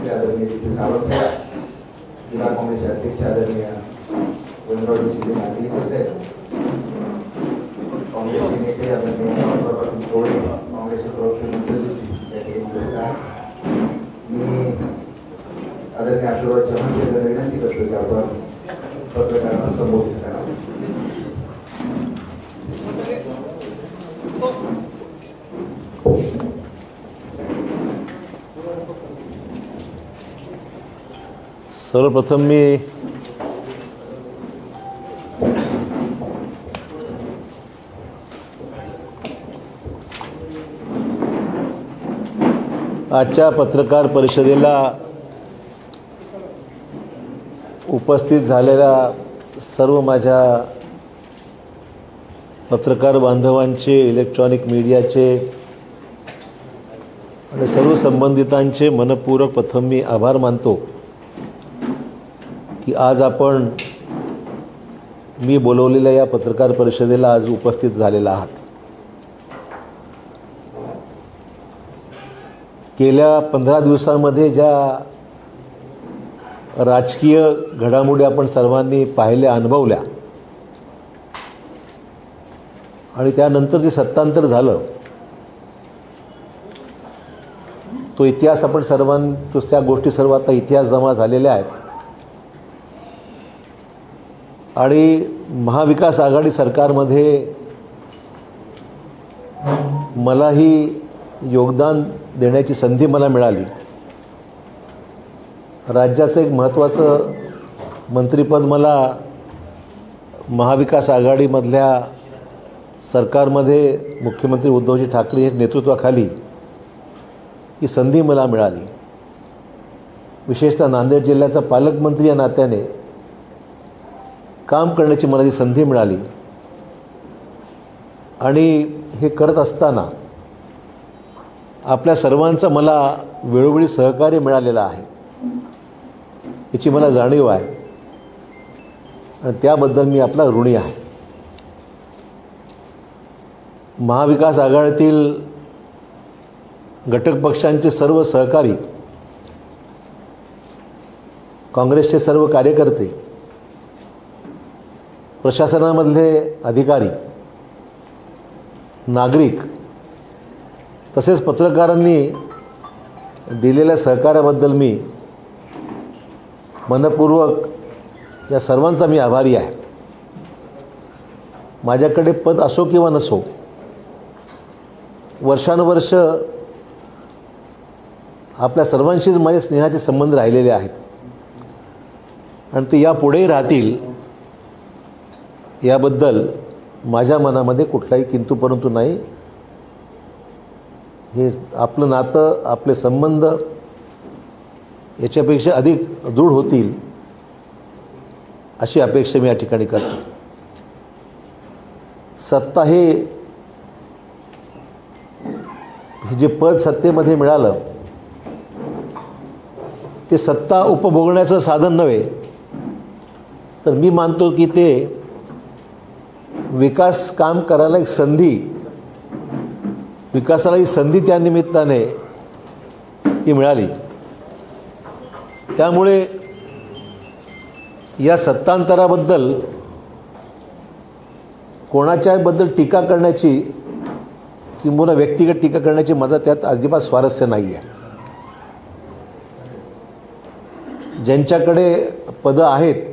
मुख्यमंत्री आदरणीय जितेंद्र सावंतसाहेब, जिल्हा काँग्रेसचे अध्यक्ष आदरणीय वनरावजी शिंदे नागरिकच आहेत, काँग्रेसचे नेते आदरणीय कोवळे, काँग्रेसचे प्रवक्ते मंत्री या ठिकाणी उपस्थित आहेत. मी आदरणीय आशीर्वाद चव्हाण साहेबांना विनंती करतो की आपण पत्रकारांना संबोधित करावं. सर्वप्रथम मी आजच्या पत्रकार परिषदेला उपस्थित झालेल्या सर्व माझ्या पत्रकार बांधवांचे, इलेक्ट्रॉनिक मीडियाचे आणि सर्व संबंधितांचे मनपूर्वक प्रथम मी आभार मानतो की आज आपण मी बोलवलेल्या या पत्रकार परिषदेला आज उपस्थित झालेला आहात. गेल्या 15 दिवसांमध्ये ज्या राजकीय घडामोडी आपण सर्वांनी पाहिल्या, अनुभवल्या आणि त्यानंतर जे सत्तांतर झालं, तो इतिहास आपण त्या गोष्टी सर्व आता इतिहास जमा झालेल्या आहेत. आणि महाविकास आघाडी सरकारमध्ये मलाही योगदान देण्याची संधी मला मिळाली. राज्याचं एक महत्त्वाचं मंत्रिपद मला महाविकास आघाडीमधल्या सरकारमध्ये मुख्यमंत्री उद्धवजी ठाकरे यांच्या नेतृत्वाखाली ही संधी मला मिळाली. विशेषतः नांदेड जिल्ह्याचा पालकमंत्री या नात्याने काम करण्याची मला जी संधी मिळाली आणि हे करत असताना आपल्या सर्वांचं मला वेळोवेळी सहकार्य मिळालेलं आहे, याची मला जाणीव आहे आणि त्याबद्दल मी आपला ऋणी आहे. महाविकास आघाडीतील घटक पक्षांचे सर्व सहकारी, काँग्रेसचे सर्व कार्यकर्ते, प्रशासनामधले अधिकारी, नागरिक तसेच पत्रकारांनी दिलेल्या सहकार्याबद्दल मी मनपूर्वक या सर्वांचा मी आभारी आहे. माझ्याकडे पद असो किंवा नसो, वर्षानुवर्ष आपल्या सर्वांशीच माझे स्नेहाचे संबंध राहिलेले आहेत आणि ते यापुढेही राहतील याबद्दल माझ्या मनामध्ये कुठलाही किंतु परंतु नाही. हे आपलं नातं, आपले संबंध याच्यापेक्षा अधिक दृढ होतील अशी अपेक्षा मी या ठिकाणी करतो. सत्ता हे जे पद सत्तेमध्ये मिळालं ते सत्ता उपभोगण्याचं साधन नव्हे, तर मी मानतो की ते विकास काम करायला एक संधी, विकासाला ही संधी त्या निमित्ताने ही मिळाली. त्यामुळे या सत्तांतराबद्दल कोणाच्याबद्दल टीका करण्याची किंवा व्यक्तिगत टीका करण्याची माझा त्यात अजिबात स्वारस्य नाही आहे. ज्यांच्याकडे पदं आहेत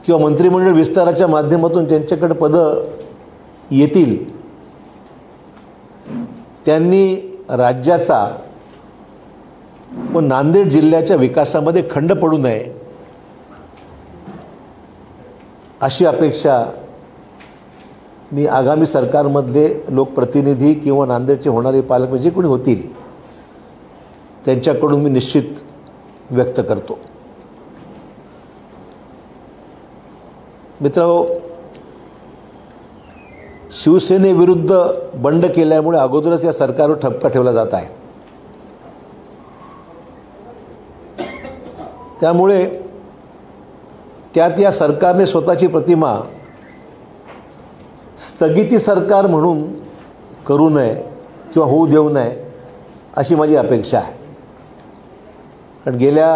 किंवा मंत्रिमंडळ विस्ताराच्या माध्यमातून ज्यांच्याकडे पदं येतील त्यांनी राज्याचा व नांदेड जिल्ह्याच्या विकासामध्ये खंड पडू नये अशी अपेक्षा मी आगामी सरकारमधले लोकप्रतिनिधी किंवा नांदेडचे होणारे पालकमंत्री जे कोणी होतील त्यांच्याकडून मी निश्चित व्यक्त करतो. मित्रांनो, शिवसेनेविरुद्ध बंड केल्यामुळे अगोदरच या सरकारवर ठपका ठेवला जात आहे. त्यामुळे त्यात या सरकारने स्वतःची प्रतिमा स्थगिती सरकार म्हणून करू नये किंवा होऊ देऊ नये अशी माझी अपेक्षा आहे. कारण गेल्या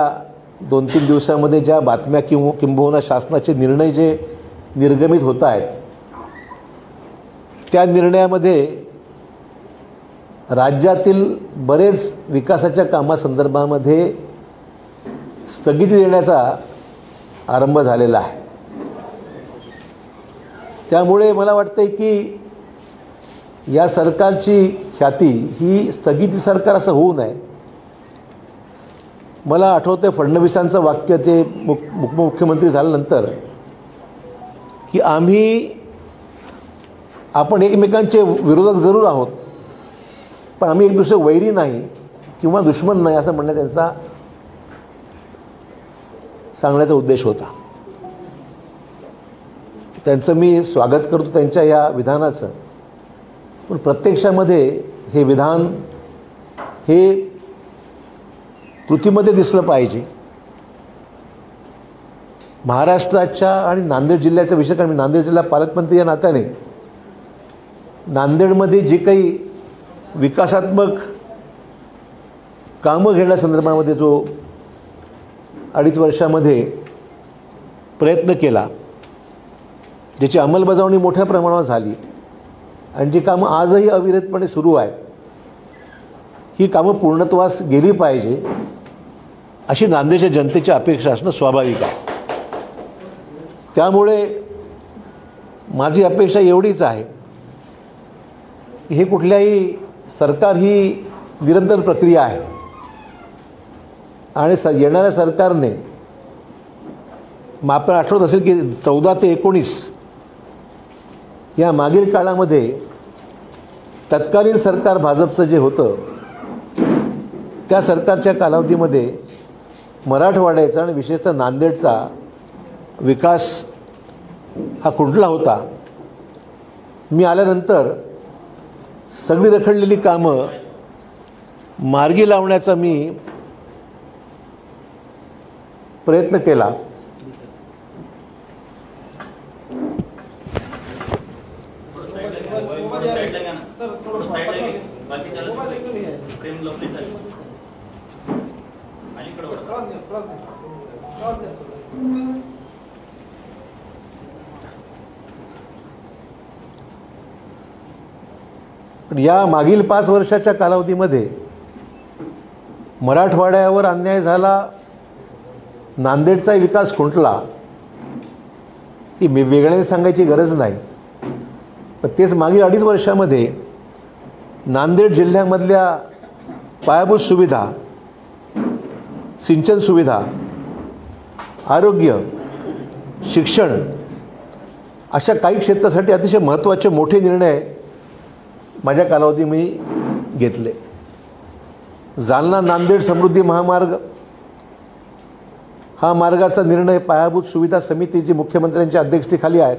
2-3 दिवसामध्ये ज्या बातम्या किंबहुना शासनाचे निर्णय जे निर्गमित होत आहेत, त्या निर्णयामध्ये राज्यातील बरेच विकासाच्या कामासंदर्भामध्ये स्थगिती देण्याचा आरंभ झालेला आहे. त्यामुळे मला वाटतं की या सरकारची ख्याती ही स्थगिती सरकार असं होऊ नये. मला आठवतं फडणवीसांचं वाक्य ते मुख्यमंत्री झाल्यानंतर की आपण एकमेकांचे विरोधक जरूर आहोत, पण आम्ही एक दुसरे वैरी नाही किंवा दुश्मन नाही असं म्हणणं त्यांचा सांगण्याचा उद्देश होता. त्यांचं मी स्वागत करतो त्यांच्या या विधानाचं, पण प्रत्यक्षामध्ये हे विधान हे कृतीमध्ये दिसलं पाहिजे. महाराष्ट्राच्या आणि नांदेड जिल्ह्याचा विषय, कारण मी नांदेड जिल्हा पालकमंत्री या नात्याने नांदेडमध्ये जी काही विकासात्मक कामं घेण्यासंदर्भामध्ये जो 2.5 वर्षामध्ये प्रयत्न केला, ज्याची अंमलबजावणी मोठ्या प्रमाणावर झाली आणि जी कामं आजही अविरतपणे सुरू आहेत, ही कामं पूर्णत्वास गेली पाहिजे अशी नांदेडच्या जनतेची अपेक्षा असणं स्वाभाविक आहे. त्यामुळे माझी अपेक्षा एवढीच आहे की हे कुठल्याही सरकार ही निरंतर प्रक्रिया आहे आणि येणाऱ्या सरकारने, मग आपल्याला आठवत असेल की 14 ते 19 या मागील काळामध्ये तत्कालीन सरकार भाजपचं जे होतं, त्या सरकारच्या कालावधीमध्ये मराठवाड्याचा आणि विशेषतः नांदेडचा विकास हा खुंटला होता. मी आल्यानंतर सगळी रखडलेली कामं मार्गी लावण्याचा मी प्रयत्न केला. या मागील 5 वर्षाच्या कालावधीमध्ये मराठवाड्यावर अन्याय झाला, नांदेडचा विकास खुंटला, ही वेगळ्याने सांगायची गरज नाही. पण तेच मागील 2.5 वर्षामध्ये नांदेड जिल्ह्यामधल्या पायाभूत सुविधा, सिंचन सुविधा, आरोग्य, शिक्षण अशा काही क्षेत्रासाठी अतिशय महत्त्वाचे मोठे निर्णय माझ्या कालावधी मी घेतले. जालना नांदेड समृद्धी महामार्ग हा मार्गाचा निर्णय पायाभूत सुविधा समिती जी मुख्यमंत्र्यांच्या अध्यक्षतेखाली आहे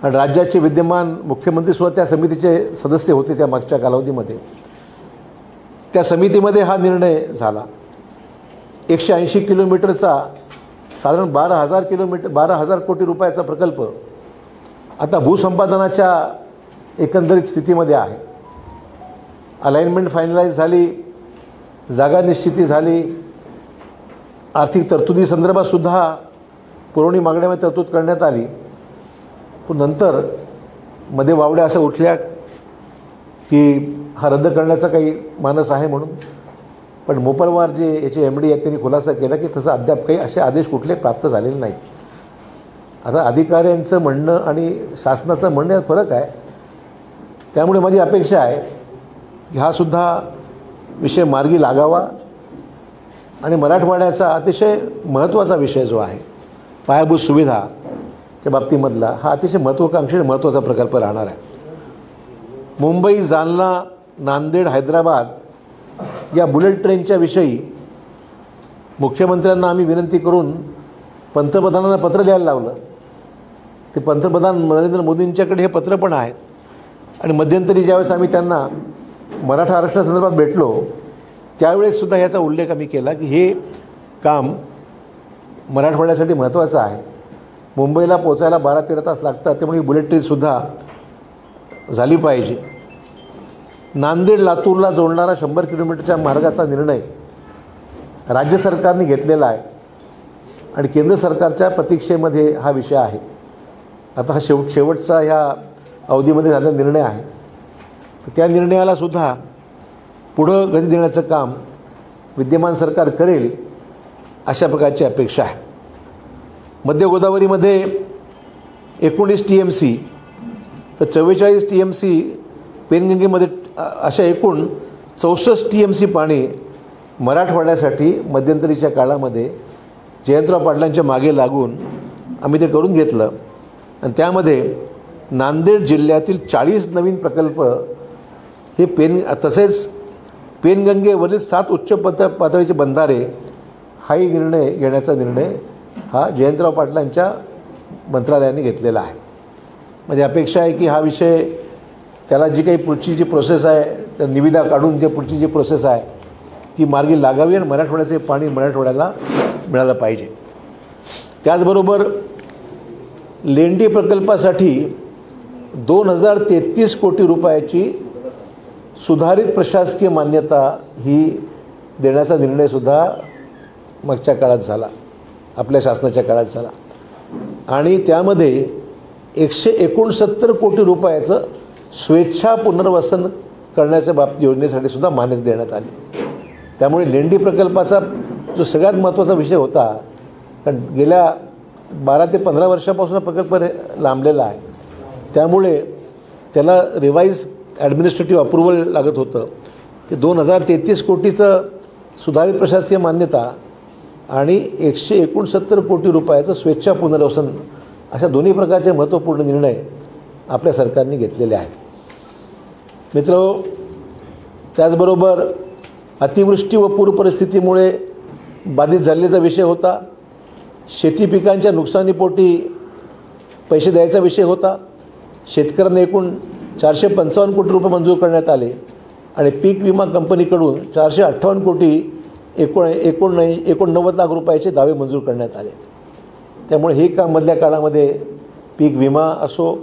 आणि राज्याचे विद्यमान मुख्यमंत्री सुद्धा त्या समितीचे सदस्य होते त्या मागच्या कालावधीमध्ये, त्या समितीमध्ये हा निर्णय झाला. 180 किलोमीटरचा साधारण 12,000 कोटी रुपयाचा प्रकल्प आता भूसंपादनाच्या एकंदरीत स्थितीमध्ये आहे. अलाइनमेंट फायनलाइज झाली, जागा निश्चिती झाली, आर्थिक तरतुदी संदर्भात सुद्धा पुरवणी मागण्यामध्ये तरतूद करण्यात आली. पण नंतर मध्ये वावड्या असं उठल्या की हा रद्द करण्याचा काही मानस आहे म्हणून. पण मोपलवार जे याचे MD आहेत त्यांनी खुलासा केला की तसं अद्याप काही असे आदेश कुठले प्राप्त झालेले नाहीत. आता अधिकाऱ्यांचं म्हणणं आणि शासनाचं म्हणणं यात फरक आहे. त्यामुळे माझी अपेक्षा आहे की हा सुद्धा विषय मार्गी लागावा आणि मराठवाड्याचा अतिशय महत्त्वाचा विषय जो आहे पायाभूत सुविधाच्या बाबतीमधला हा अतिशय महत्त्वाकांक्षी आणि महत्त्वाचा प्रकल्प राहणार आहे. मुंबई, जालना, नांदेड, हैदराबाद या बुलेट ट्रेनच्या विषयी मुख्यमंत्र्यांना आम्ही विनंती करून पंतप्रधानांना पत्र द्यायला लावलं. ते पंतप्रधान नरेंद्र मोदींच्याकडे हे पत्र पण आहे आणि मध्यंतरी ज्यावेळेस आम्ही त्यांना मराठा आरक्षणासंदर्भात भेटलो त्यावेळेससुद्धा ह्याचा उल्लेख आम्ही केला की हे काम मराठवाड्यासाठी महत्त्वाचं आहे. मुंबईला पोचायला 12-13 तास लागतात, त्यामुळे बुलेट ट्रेनसुद्धा झाली पाहिजे. नांदेड लातूरला जोडणारा 100 किलोमीटरच्या मार्गाचा निर्णय राज्य सरकारने घेतलेला आहे आणि केंद्र सरकारच्या प्रतीक्षेमध्ये हा विषय आहे. आता हा शेवटचा ह्या अवधीमध्ये झालेला निर्णय आहे. तर त्या निर्णयालासुद्धा पुढं गती देण्याचं काम विद्यमान सरकार करेल अशा प्रकारची अपेक्षा आहे. मध्य गोदावरीमध्ये 19 TMC तर 44 TMC पेनगंगेमध्ये अशा एकूण 64 TMC पाणी मराठवाड्यासाठी मध्यंतरीच्या काळामध्ये जयंतराव पाटलांच्या मागे लागून आम्ही ते करून घेतलं आणि त्यामध्ये नांदेड जिल्ह्यातील 40 नवीन प्रकल्प हे तसेच पेनगंगेवरील 7 उच्च पातळीचे बंधारे हाही निर्णय घेण्याचा निर्णय हा जयंतराव पाटलांच्या मंत्रालयाने घेतलेला आहे. म्हणजे अपेक्षा आहे की हा विषय त्याला जी काही पुढची जी प्रोसेस आहे त्या निविदा काढून जे पुढची जी प्रोसेस आहे ती मार्गी लागावी आणि मराठवाड्याचे पाणी मराठवाड्याला मिळालं पाहिजे. त्याचबरोबर लेंडी प्रकल्पासाठी 2033 कोटी रुपयाची सुधारित प्रशासकीय मान्यता ही देण्याचा निर्णयसुद्धा मागच्या काळात झाला, आपल्या शासनाच्या काळात झाला आणि त्यामध्ये 169 कोटी रुपयाचं स्वेच्छा पुनर्वसन करण्याच्या योजनेसाठी सुद्धा मान्यता देण्यात आली. त्यामुळे लेंडी प्रकल्पाचा जो सगळ्यात महत्त्वाचा विषय होता, कारण गेल्या 12 ते 15 वर्षापासून प्रकल्प लांबलेला आहे, त्यामुळे त्याला रिवाईज ॲडमिनिस्ट्रेटिव्ह अप्रुव्हल लागत होतं. ते 2033 कोटीचं सुधारित प्रशासकीय मान्यता आणि 169 कोटी रुपयाचं स्वेच्छा पुनर्वसन अशा दोन्ही प्रकारचे महत्त्वपूर्ण निर्णय आपल्या सरकारने घेतलेले आहेत. मित्रहो, त्याचबरोबर अतिवृष्टी व पूर परिस्थितीमुळे बाधित झालेला विषय होता. शेती पिकांच्या नुकसानीपोटी पैसे द्यायचा विषय होता. शेतकऱ्यांना एकूण 455 कोटी रुपये मंजूर करण्यात आले आणि पीक विमा कंपनीकडून 458 कोटी 89 लाख रुपयाचे दावे मंजूर करण्यात आले. त्यामुळे हे काम मधल्या काळामध्ये पीक विमा असो,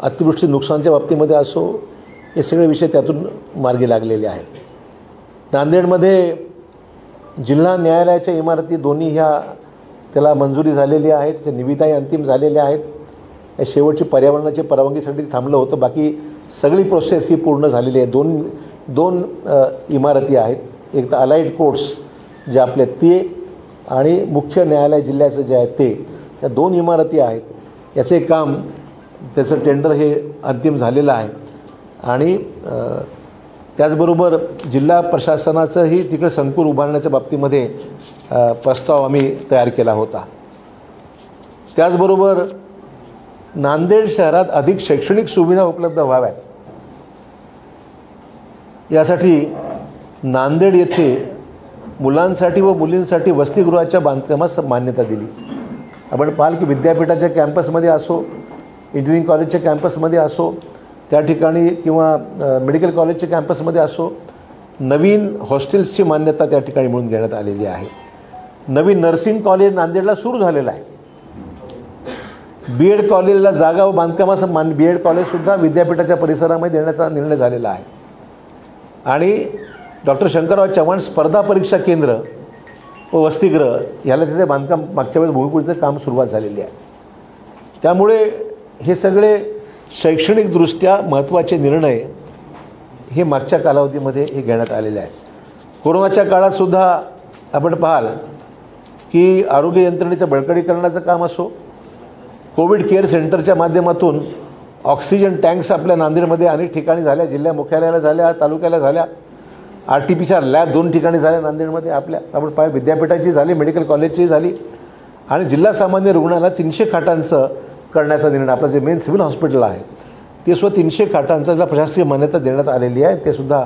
अतिवृष्टी नुकसानच्या बाबतीमध्ये असो, हे सगळे विषय त्यातून मार्गी लागलेले आहेत. नांदेडमध्ये जिल्हा न्यायालयाच्या इमारती दोन्ही ह्या त्याला मंजुरी झालेली आहे, त्याच्या निविदाही अंतिम झालेल्या आहेत. या शेवटची पर्यावरणाची परवानगीसाठी थांबलं होतं, बाकी सगळी प्रोसेस ही पूर्ण झालेली आहे. दोन इमारती आहेत, एक तर अलाइड कोर्ट्स जे आपले ते आणि मुख्य न्यायालय जिल्ह्याचं जे आहे ते, या 2 इमारती आहेत. याचे काम त्याचं टेंडर हे अंतिम झालेलं आहे आणि त्याचबरोबर जिल्हा प्रशासनाचंही तिकडे संकुल उभारण्याच्या बाबतीमध्ये प्रस्ताव आम्ही तयार केला होता. त्याचबरोबर नांदेड शहरात अधिक शैक्षणिक सुविधा उपलब्ध व्हाव्यात यासाठी नांदेड येथे मुलांसाठी व मुलींसाठी वसतिगृहाच्या बांधकामास मान्यता दिली. आपण पाहाल की विद्यापीठाच्या कॅम्पसमध्ये असो, इंजिनिअरिंग कॉलेजच्या कॅम्पसमध्ये असो, त्या ठिकाणी किंवा मेडिकल कॉलेजच्या कॅम्पसमध्ये असो, नवीन हॉस्टेल्सची मान्यता त्या ठिकाणी मिळून घेण्यात आलेली आहे. नवीन नर्सिंग कॉलेज नांदेडला सुरू झालेलं आहे. BEd कॉलेजला जागा व बांधकामाचं BEd कॉलेजसुद्धा विद्यापीठाच्या परिसरामध्ये देण्याचा निर्णय झालेला आहे आणि डॉक्टर शंकरराव चव्हाण स्पर्धा परीक्षा केंद्र व वसतिगृह ह्याला त्याचे बांधकाम मागच्या वेळेस भूमिपूजनाचं काम सुरुवात झालेली आहे. त्यामुळे हे सगळे शैक्षणिकदृष्ट्या महत्त्वाचे निर्णय हे मागच्या कालावधीमध्ये हे घेण्यात आलेले आहेत. कोरोनाच्या काळातसुद्धा आपण पाहाल की आरोग्य यंत्रणेच्या बळकटीकरणाचं काम असो, कोविड केअर सेंटरच्या माध्यमातून ऑक्सिजन टँक्स आपल्या नांदेडमध्ये अनेक ठिकाणी झाल्या, जिल्हा मुख्यालयाला झाल्या, तालुक्याला झाल्या, RT-PCR लॅब 2 ठिकाणी झाल्या नांदेडमध्ये आपल्या. आपण पाहिलं विद्यापीठाची झाली, मेडिकल कॉलेजची झाली आणि जिल्हा सामान्य रुग्णालयाला 300 खाटांचं करण्याचा निर्णय, आपलं जे मेन सिव्हिल हॉस्पिटल आहे ते सुद्धा 300 खाटांचा ज्याला प्रशासकीय मान्यता देण्यात आलेली आहे, ते सुद्धा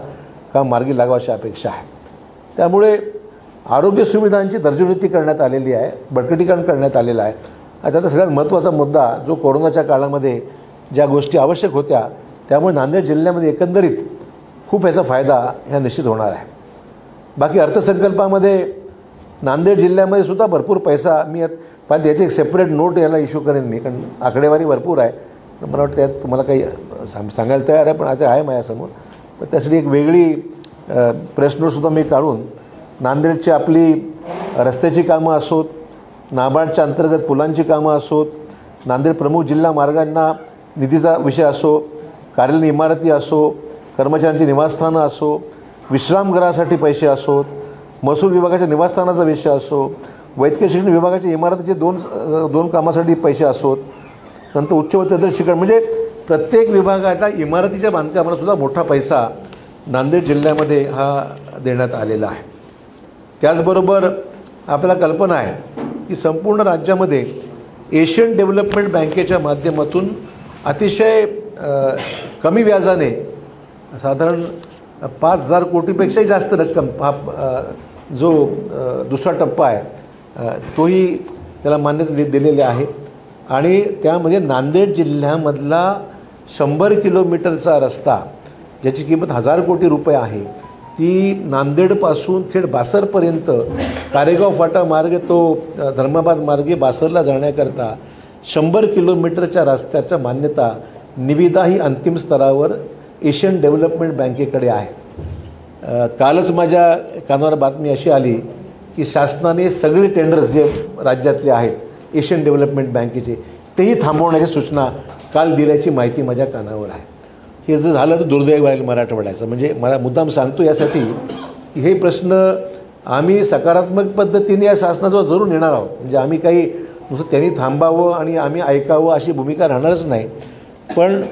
काम मार्गी लागावं अशी अपेक्षा आहे. त्यामुळे आरोग्य सुविधांची दर्जोन्नती करण्यात आलेली आहे, बळकटीकरण करण्यात आलेलं आहे. आता सगळ्यात महत्त्वाचा मुद्दा जो कोरोनाच्या काळामध्ये ज्या गोष्टी आवश्यक होत्या, त्यामुळे नांदेड जिल्ह्यामध्ये एकंदरीत खूप याचा फायदा ह्या निश्चित होणार आहे. बाकी अर्थसंकल्पामध्ये नांदेड जिल्ह्यामध्ये सुद्धा भरपूर पैसा, मी पण याची एक सेपरेट नोट याला इश्यू करेन मी, कारण आकडेवारी भरपूर आहे. मला वाटतं त्यात तुम्हाला काही सांगायला तयार आहे, पण आता आहे माझ्यासमोर. पण त्यासाठी एक वेगळी प्रेस नोटसुद्धा मी काढून नांदेडची आपली रस्त्याची कामं असोत, नाबार्डच्या अंतर्गत पुलांची कामं असोत, नांदेड प्रमुख जिल्हा मार्गांना निधीचा विषय असो, कार्यालयीन इमारती असो, कर्मचाऱ्यांची निवासस्थानं असो, विश्रामगृहासाठी पैसे असोत, महसूल विभागाच्या निवासस्थानाचा विषय असो, वैद्यकीय शिक्षण विभागाच्या इमारतीचे दोन कामासाठी पैसे असोत, नंतर उच्च व तंत्र शिक्षण, म्हणजे प्रत्येक विभागाच्या इमारतीच्या बांधकामाला सुद्धा मोठा पैसा नांदेड जिल्ह्यामध्ये हा देण्यात आलेला आहे. त्याचबरोबर आपल्याला कल्पना आहे की संपूर्ण राज्यामध्ये एशियन डेव्हलपमेंट बँकेच्या माध्यमातून अतिशय कमी व्याजाने साधारण 5,000 कोटीपेक्षाही जास्त रक्कम हा जो दुसरा टप्पा आहे तोही त्याला मान्यता दिलेली आहे. आणि त्यामध्ये नांदेड जिल्ह्यामधला 100 किलोमीटरचा रस्ता ज्याची किंमत 1,000 कोटी रुपये आहे, ती नांदेडपासून थेट बासरपर्यंत कारेगाव फाटा मार्गे तो धर्माबाद मार्गे बासरला जाण्याकरता 100 किलोमीटरच्या रस्त्याच्या मान्यता निविदा ही अंतिम स्तरावर एशियन डेव्हलपमेंट बँकेकडे आहे. कालच माझ्या कानावर बातमी अशी आली की शासनाने सगळे टेंडर्स जे राज्यातले आहेत एशियन डेव्हलपमेंट बँकेचे तेही थांबवण्याची सूचना काल दिल्याची माहिती माझ्या कानावर आहे. हे जर झालं तर दुर्दैव राहील मराठवाड्याचं. म्हणजे मला मुद्दाम सांगतो यासाठी की हे प्रश्न आम्ही सकारात्मक पद्धतीने या शासनाजवळ जरूर नेणार आहोत. म्हणजे आम्ही काही नुसतं त्यांनी थांबावं आणि आम्ही ऐकावं अशी भूमिका राहणारच नाही. पण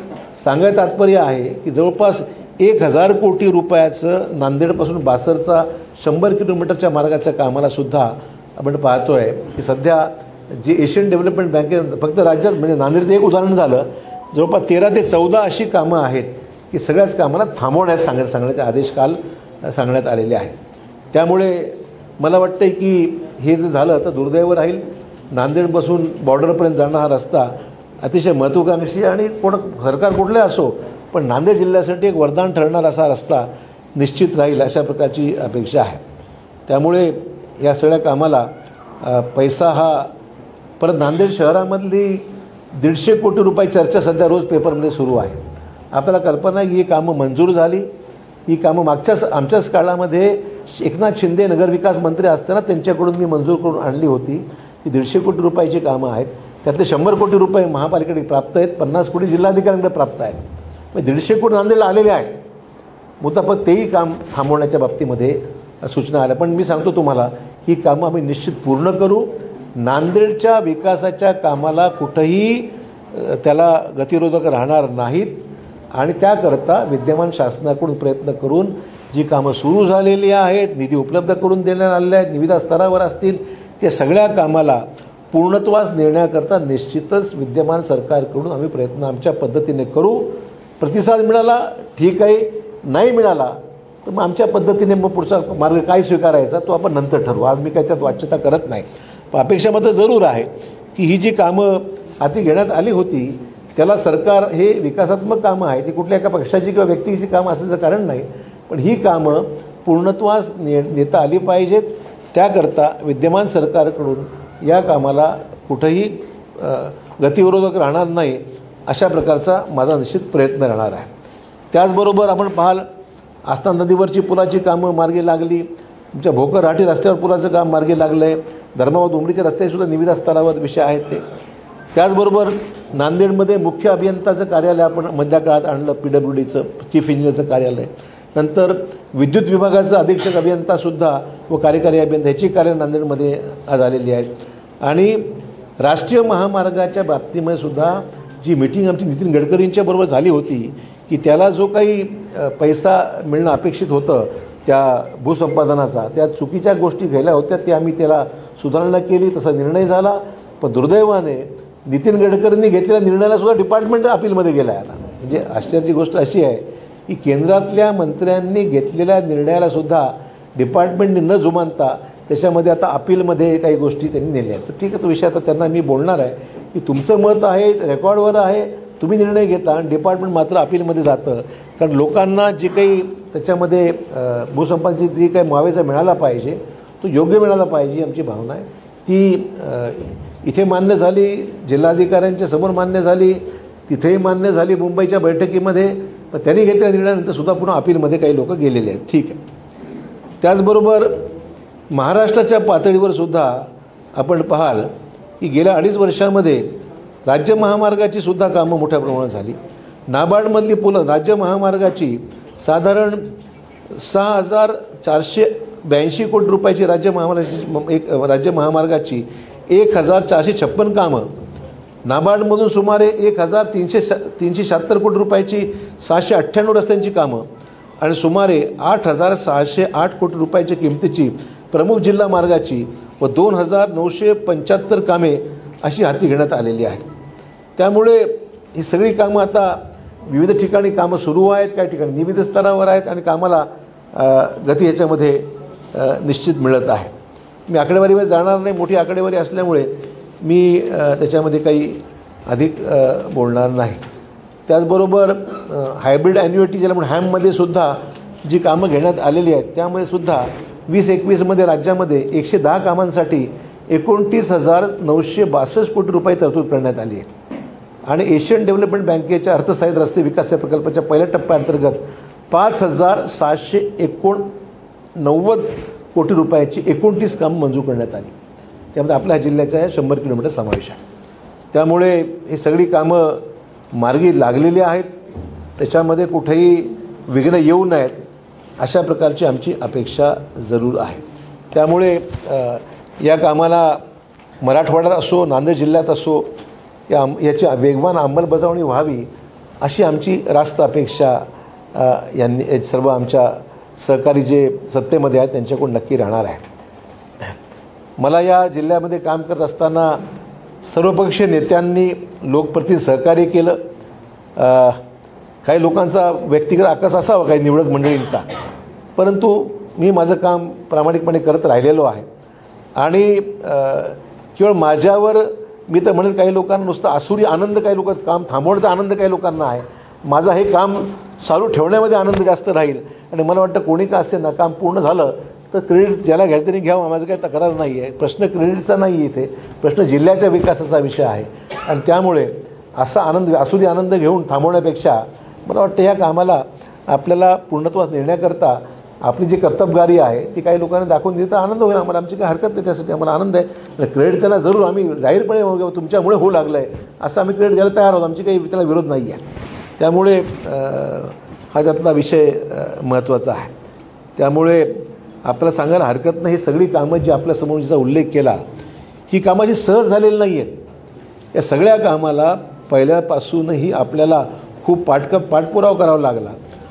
सांगायचं तात्पर्य आहे की जवळपास 1,000 कोटी रुपयाचं नांदेडपासून बासरचा 100 किलोमीटरच्या मार्गाच्या कामाला सुद्धा आपण पाहतो आहे की सध्या जे एशियन डेव्हलपमेंट बँके फक्त राज्यात म्हणजे नांदेडचं एक उदाहरण झालं, जवळपास 13 ते 14 अशी कामं आहेत की सगळ्याच कामाला थांबवण्यास सांगण्याचे आदेश काल सांगण्यात आलेले आहेत. त्यामुळे मला वाटतं की हे जर झालं तर दुर्दैव राहील. नांदेडपासून बॉर्डरपर्यंत जाणारा हा रस्ता अतिशय महत्त्वाकांक्षी आणि सरकार कुठले असो पण नांदेड जिल्ह्यासाठी एक वरदान ठरणार असा रस्ता निश्चित राहील अशा प्रकारची अपेक्षा आहे. त्यामुळे या सगळ्या कामाला पैसा हा परत नांदेड शहरामधली 150 कोटी रुपये चर्चा सध्या रोज पेपरमध्ये सुरू आहे. आपल्याला कल्पना आहे की ही कामं मंजूर झाली. ही कामं आमच्याच काळामध्ये एकनाथ शिंदे नगरविकास मंत्री असताना त्यांच्याकडून मी मंजूर करून आणली होती. ही 150 कोटी रुपयाची कामं आहेत. त्यातले 100 कोटी रुपये महापालिकेकडे प्राप्त आहेत, 50 कोटी जिल्हाधिकाऱ्यांकडे प्राप्त आहेत. म्हणजे 150 कोटी नांदेडला आलेले आहेत. मुद्दा पण तेही काम थांबवण्याच्या बाबतीमध्ये सूचना आल्या. पण मी सांगतो तुम्हाला ही कामं आम्ही निश्चित पूर्ण करू. नांदेडच्या विकासाच्या कामाला कुठंही त्याला गतिरोधक राहणार नाहीत आणि त्याकरता विद्यमान शासनाकडून प्रयत्न करून जी कामं सुरू झालेली आहेत, निधी उपलब्ध करून देण्यात आलेले आहेत, निविदा स्तरावर असतील, त्या सगळ्या कामाला पूर्णत्वास नेण्याकरता निश्चितच विद्यमान सरकारकडून आम्ही प्रयत्न आमच्या पद्धतीने करू. प्रतिसाद मिळाला ठीक आहे, नाही मिळाला तर मग आमच्या पद्धतीने मग पुढचा मार्ग काय स्वीकारायचा तो आपण नंतर ठरवू. आज मी काय त्यात वाच्यता करत नाही. पण अपेक्षा मात्र जरूर आहे की ही जी कामं हाती घेण्यात आली होती त्याला सरकार हे विकासात्मक कामं आहे ती कुठल्या एका पक्षाची किंवा व्यक्तीची कामं असण्याचं कारण नाही. पण ही कामं पूर्णत्वास नेता आली पाहिजेत. त्याकरता विद्यमान सरकारकडून या कामाला कुठंही गतिविरोधक राहणार नाही अशा प्रकारचा माझा निश्चित प्रयत्न राहणार आहे. त्याचबरोबर आपण पाहाल आस्था नदीवरची पुलाची कामं मार्गी लागली. तुमच्या भोकर-राठी रस्त्यावर पुलाचं काम मार्गी लागलं आहे. धर्माबाद उमरीच्या रस्त्यासुद्धा निविदा स्तरावर विषय आहेत ते. त्याचबरोबर नांदेडमध्ये मुख्य अभियंताचं कार्यालय आपण मधल्या काळात आणलं, PWDचं चीफ इंजिनियरचं कार्यालय. नंतर विद्युत विभागाचं अधीक्षक अभियंतासुद्धा व कार्यकारी अभियंता ह्याची कार्यालय नांदेडमध्ये आज आलेली आहेत. आणि राष्ट्रीय महामार्गाच्या बाबतीमध्ये सुद्धा जी मीटिंग आमची नितीन गडकरींच्या बरोबर झाली होती की त्याला जो काही पैसा मिळणं अपेक्षित होतं त्या भूसंपादनाचा, त्या चुकीच्या गोष्टी घ्यायला होत्या त्या आम्ही त्याला सुधारणा केली, तसा निर्णय झाला. पण दुर्दैवाने नितीन गडकरींनी घेतलेल्या निर्णयालासुद्धा डिपार्टमेंट अपीलमध्ये गेला आहे. आता म्हणजे आश्चर्याची गोष्ट अशी आहे की केंद्रातल्या मंत्र्यांनी घेतलेल्या निर्णयालासुद्धा डिपार्टमेंटने न जुमानता त्याच्यामध्ये आता अपीलमध्ये काही गोष्टी त्यांनी नेल्या आहेत. तर ठीक आहे, तो विषय आता त्यांना मी बोलणार आहे की तुमचं मत आहे, रेकॉर्डवर आहे, तुम्ही निर्णय घेता आणि डिपार्टमेंट मात्र अपीलमध्ये जातं. कारण लोकांना जे काही त्याच्यामध्ये भूसंपादनाची जी काही मुआवजा मिळाला पाहिजे तो योग्य मिळाला पाहिजे आमची भावना आहे. ती इथे मान्य झाली, जिल्हाधिकाऱ्यांच्या समोर मान्य झाली, तिथेही मान्य झाली मुंबईच्या बैठकीमध्ये. पण त्यांनी घेतलेल्या निर्णयानंतर सुद्धा पुन्हा अपीलमध्ये काही लोक गेलेले आहेत. ठीक आहे. त्याचबरोबर महाराष्ट्राच्या पातळीवर सुद्धा आपण पाहाल की गेल्या 2.5 वर्षामध्ये राज्य महामार्गाची सुद्धा कामं मोठ्या प्रमाणात झाली. नाबार्डमधली पुलं राज्य महामार्गाची साधारण 6,482 कोटी रुपयाची राज्य महामार्गाची 1,456 कामं, नाबार्डमधून सुमारे 1,376 कोटी रुपयाची 698 रस्त्यांची कामं आणि सुमारे 8,608 कोटी रुपयाच्या किमतीची प्रमुख जिल्हा मार्गाची व 2,975 कामे अशी हाती घेण्यात आलेली आहेत. त्यामुळे ही सगळी कामं आता विविध ठिकाणी कामं सुरू आहेत, काही ठिकाणी निविदा स्तरावर आहेत आणि कामाला गती ह्याच्यामध्ये निश्चित मिळत आहे. मी आकडेवारीवर जाणार नाही, मोठी आकडेवारी असल्यामुळे मी त्याच्यामध्ये काही अधिक बोलणार नाही. त्याचबरोबर हायब्रिड ॲन्युइटी ज्याला म्हणून हॅममध्ये सुद्धा जी कामं घेण्यात आलेली आहेत त्यामध्ये सुद्धा 2021मध्ये राज्यामध्ये 110 कामांसाठी 29,962 कोटी रुपये तरतूद करण्यात आली आहे आणि एशियन डेव्हलपमेंट बँकेच्या अर्थसहाय्यित रस्ते विकास या प्रकल्पाच्या पहिल्या टप्प्याअंतर्गत 5,789 कोटी रुपयाची 29 कामं मंजूर करण्यात आली. त्यामध्ये आपल्या जिल्ह्याचा 100 किलोमीटर समावेश आहे. त्यामुळे ही सगळी कामं मार्गी लागलेली आहेत. त्याच्यामध्ये कुठेही विघ्न येऊ नयेत अशा प्रकारची आमची अपेक्षा जरूर आहे. त्यामुळे या कामाला मराठवाड्यात असो, नांदेड जिल्ह्यात असो, याची वेगवान अंमलबजावणी व्हावी अशी आमची रास्त अपेक्षा यांनी सर्व आमच्या सहकारी जे सत्तेमध्ये आहेत त्यांच्याकडून नक्की राहणार आहे. मला या जिल्ह्यामध्ये काम करत असताना सर्वपक्षीय नेत्यांनी लोकप्रतिनिधी सहकार्य केलं. काही लोकांचा व्यक्तिगत आकस असावा काही निवडक मंडळींचा, परंतु मी माझं काम प्रामाणिकपणे करत राहिलेलो आहे आणि केवळ माझ्यावर मी तर म्हणेल काही लोकांना नुसतं आसुरी आनंद, काही लोक काम थांबवण्याचा आनंद काही लोकांना आहे. माझा हे काम चालू ठेवण्यामध्ये आनंद जास्त राहील आणि मला वाटतं कोणी का असे ना काम पूर्ण झालं तर क्रेडिट ज्याला घ्यायचं त्यांनी घ्यावं, माझं काही तक्रार नाही आहे. प्रश्न क्रेडिटचा नाही आहे, इथे प्रश्न जिल्ह्याच्या विकासाचा विषय आहे आणि त्यामुळे असा आनंद आसुरी आनंद घेऊन थांबवण्यापेक्षा मला वाटतं ह्या कामाला आपल्याला पूर्णत्वास नेण्याकरता आपली जी कर्तबगारी आहे ती काही लोकांना दाखवून दिली तर आनंद होईल. आम्हाला आमची काही हरकत नाही, त्यासाठी आम्हाला आनंद आहे. क्रेडिट त्याला जरूर आम्ही जाहीरपणे तुमच्यामुळे होऊ लागलं आहे असं आम्ही क्रेडिट द्यायला तयार आहोत, आमची काही त्याला विरोध नाही आहे. त्यामुळे हा त्यातला विषय महत्त्वाचा आहे. त्यामुळे आपल्याला सांगायला हरकत नाही, ही सगळी कामं जी आपल्यासमोर जिचा उल्लेख केला ही कामं जी सहज झालेली नाही आहेत. या सगळ्या कामाला पहिल्यापासूनही आपल्याला खूप पाठपुरावा करावा लागला,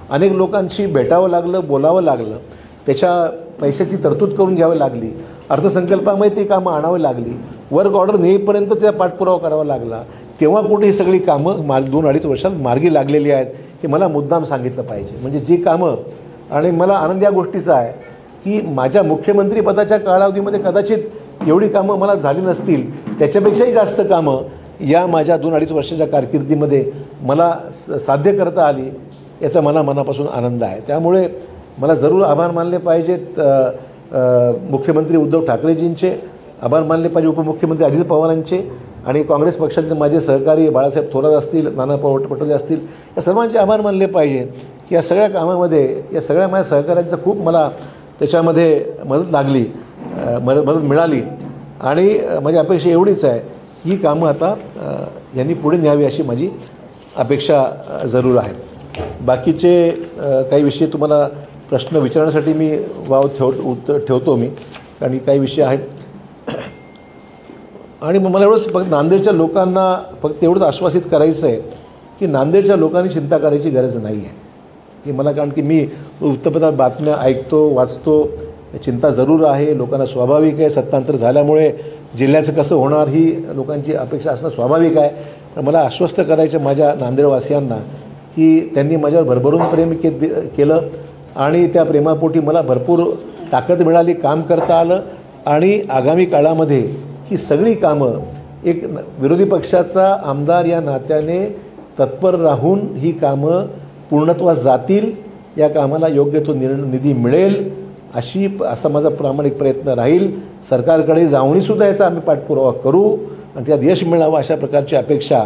अनेक लोकांशी भेटावं लागलं, बोलावं लागलं, त्याच्या पैशाची तरतूद करून घ्यावी लागली, अर्थसंकल्पामध्ये ती कामं आणावी लागली, वर्क ऑर्डर नेईपर्यंत त्याचा पाठपुरावा करावा लागला. तेव्हा कुठे ही सगळी कामं 2-2.5 वर्षात मार्गी लागलेली आहेत हे मला मुद्दाम सांगितलं पाहिजे. म्हणजे जी कामं, आणि मला आनंद या गोष्टीचा आहे की माझ्या मुख्यमंत्रीपदाच्या कालावधीमध्ये कदाचित एवढी कामं मला झाली नसतील, त्याच्यापेक्षाही जास्त कामं या माझ्या 2-2.5 वर्षाच्या कारकिर्दीमध्ये मला साध्य करता आली, याचा मला मनापासून आनंद आहे. त्यामुळे मला जरूर आभार मानले पाहिजेत मुख्यमंत्री उद्धव ठाकरेजींचे, आभार मानले पाहिजे उपमुख्यमंत्री अजित पवारांचे आणि काँग्रेस पक्षाचे माझे सहकारी बाळासाहेब थोरात असतील, नाना पटोले असतील, या सर्वांचे आभार मानले पाहिजे की या सगळ्या कामामध्ये या सगळ्या माझ्या सहकाऱ्यांचा खूप मला त्याच्यामध्ये मदत लागली, मदत मिळाली आणि माझी अपेक्षा एवढीच आहे ही कामं आता यांनी पुढे न्यावी अशी माझी अपेक्षा जरूर आहे. बाकीचे काही विषय तुम्हाला प्रश्न विचारण्यासाठी मी उत्तर ठेवतो मी, आणि काही विषय आहेत. आणि मला एवढंच फक्त नांदेडच्या लोकांना फक्त एवढंच आश्वासित करायचं आहे की नांदेडच्या लोकांनी चिंता करायची गरज नाही आहे. हे मला, कारण की मी वृत्तपत्रात बातम्या ऐकतो, वाचतो, चिंता जरूर आहे. लोकांना स्वाभाविक आहे, सत्तांतर झाल्यामुळे जिल्ह्याचं कसं होणार ही लोकांची अपेक्षा असणं स्वाभाविक आहे. पण मला आश्वस्त करायचं माझ्या नांदेडवासियांना की त्यांनी माझ्यावर भरभरून प्रेम केलं आणि त्या प्रेमापोटी मला भरपूर ताकद मिळाली, काम करता आलं आणि आगामी काळामध्ये ही सगळी कामं एक विरोधी पक्षाचा आमदार या नात्याने तत्पर राहून ही कामं पूर्णत्वास जातील, या कामाला योग्य तो निधी मिळेल असा माझा प्रामाणिक प्रयत्न राहील. सरकारकडे जाऊनहीसुद्धा याचा आम्ही पाठपुरावा करू आणि त्यात यश मिळावं अशा प्रकारची अपेक्षा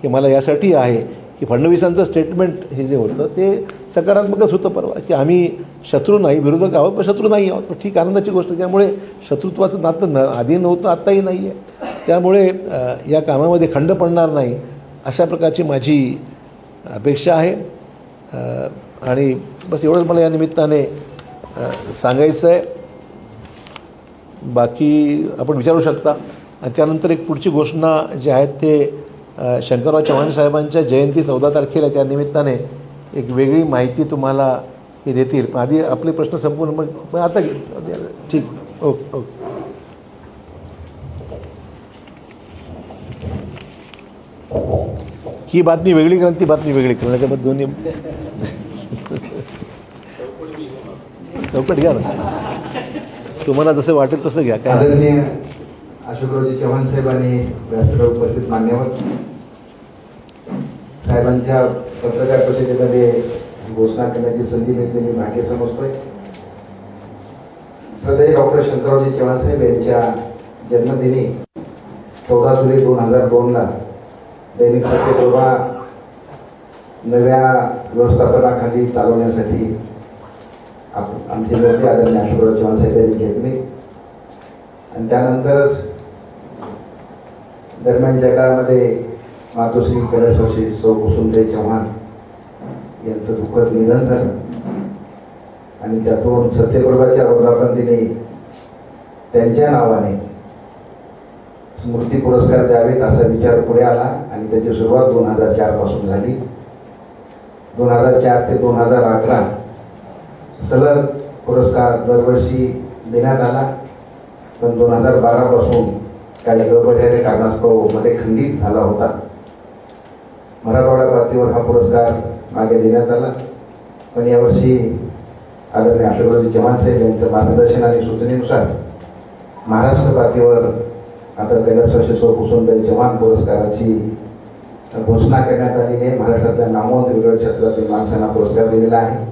की मला यासाठी आहे की फडणवीसांचं स्टेटमेंट हे जे होतं ते सकारात्मकच होतं परवा, की आम्ही शत्रू नाही, विरोधक आहोत पण शत्रू नाही आहोत. पण ठीक, आनंदाची गोष्ट. त्यामुळे शत्रुत्वाचं नातं आधी नव्हतं, आत्ताही नाही आहे. त्यामुळे या कामामध्ये खंड पडणार नाही अशा प्रकारची माझी अपेक्षा आहे. आणि बस एवढंच मला या निमित्ताने सांगायचं आहे. बाकी आपण विचारू शकता. आणि त्यानंतर एक पुढची घोषणा जे आहेत ते शंकरराव चव्हाण साहेबांच्या जयंती 14 तारखेला, त्या निमित्ताने एक वेगळी माहिती तुम्हाला हे देतील. पण आधी आपले प्रश्न संपूर्ण पण आता ठीक. Okay okay. ही बातमी वेगळी करा, ती बातमी वेगळी करा, त्याच्यामध्ये दोन्ही चौकट घ्या ना, तुम्हाला जसं वाटेल तसं घ्या. काय आदरणीय अशोकरावजी चव्हाण साहेब आणि व्यासपीठावर उपस्थित मान्यवर साहेबांच्या पत्रकार परिषदेमध्ये घोषणा करण्याची संधी मिळते, मी भाग्य समजतोय. श्रद्धेय डॉक्टर शंकररावजी चव्हाण साहेब यांच्या जन्मदिनी 14 जुलै 2002ला दैनिक सत्यप्रभा नव्या व्यवस्थापनाखाली चालवण्यासाठी आमचे नेते आदरणीय अशोकराव चव्हाण साहेब यांनी घेतले. आणि त्यानंतरच दरम्यानच्या काळामध्ये मातोश्री कैलासवासी सौ कुसुमताई चव्हाण यांचं दुःखद निधन झालं. आणि त्यातून सत्यप्रभाच्या वर्धापनदिनी त्यांच्या नावाने स्मृती पुरस्कार द्यावेत असा विचार पुढे आला. आणि त्याची सुरुवात 2004 पासून झाली. 2004 ते 2011 सलग पुरस्कार दरवर्षी देण्यात आला. पण 2012 पासून काही गैरव्यवहार्य कारणास्तव मध्ये खंडित झाला होता. मराठवाडा पातळीवर हा पुरस्कार मागे देण्यात आला. पण यावर्षी आदरणीय अशोकरावजी चव्हाण साहेब यांचं मार्गदर्शन आणि सूचनेनुसार महाराष्ट्र पातळीवर आता कैलासवासी सौ कुसुमताई चव्हाण पुरस्काराची घोषणा करण्यात आलेली आहे. महाराष्ट्रातल्या नामवंत वेगवेगळ्या क्षेत्रातील माणसांना पुरस्कार दिलेला आहे.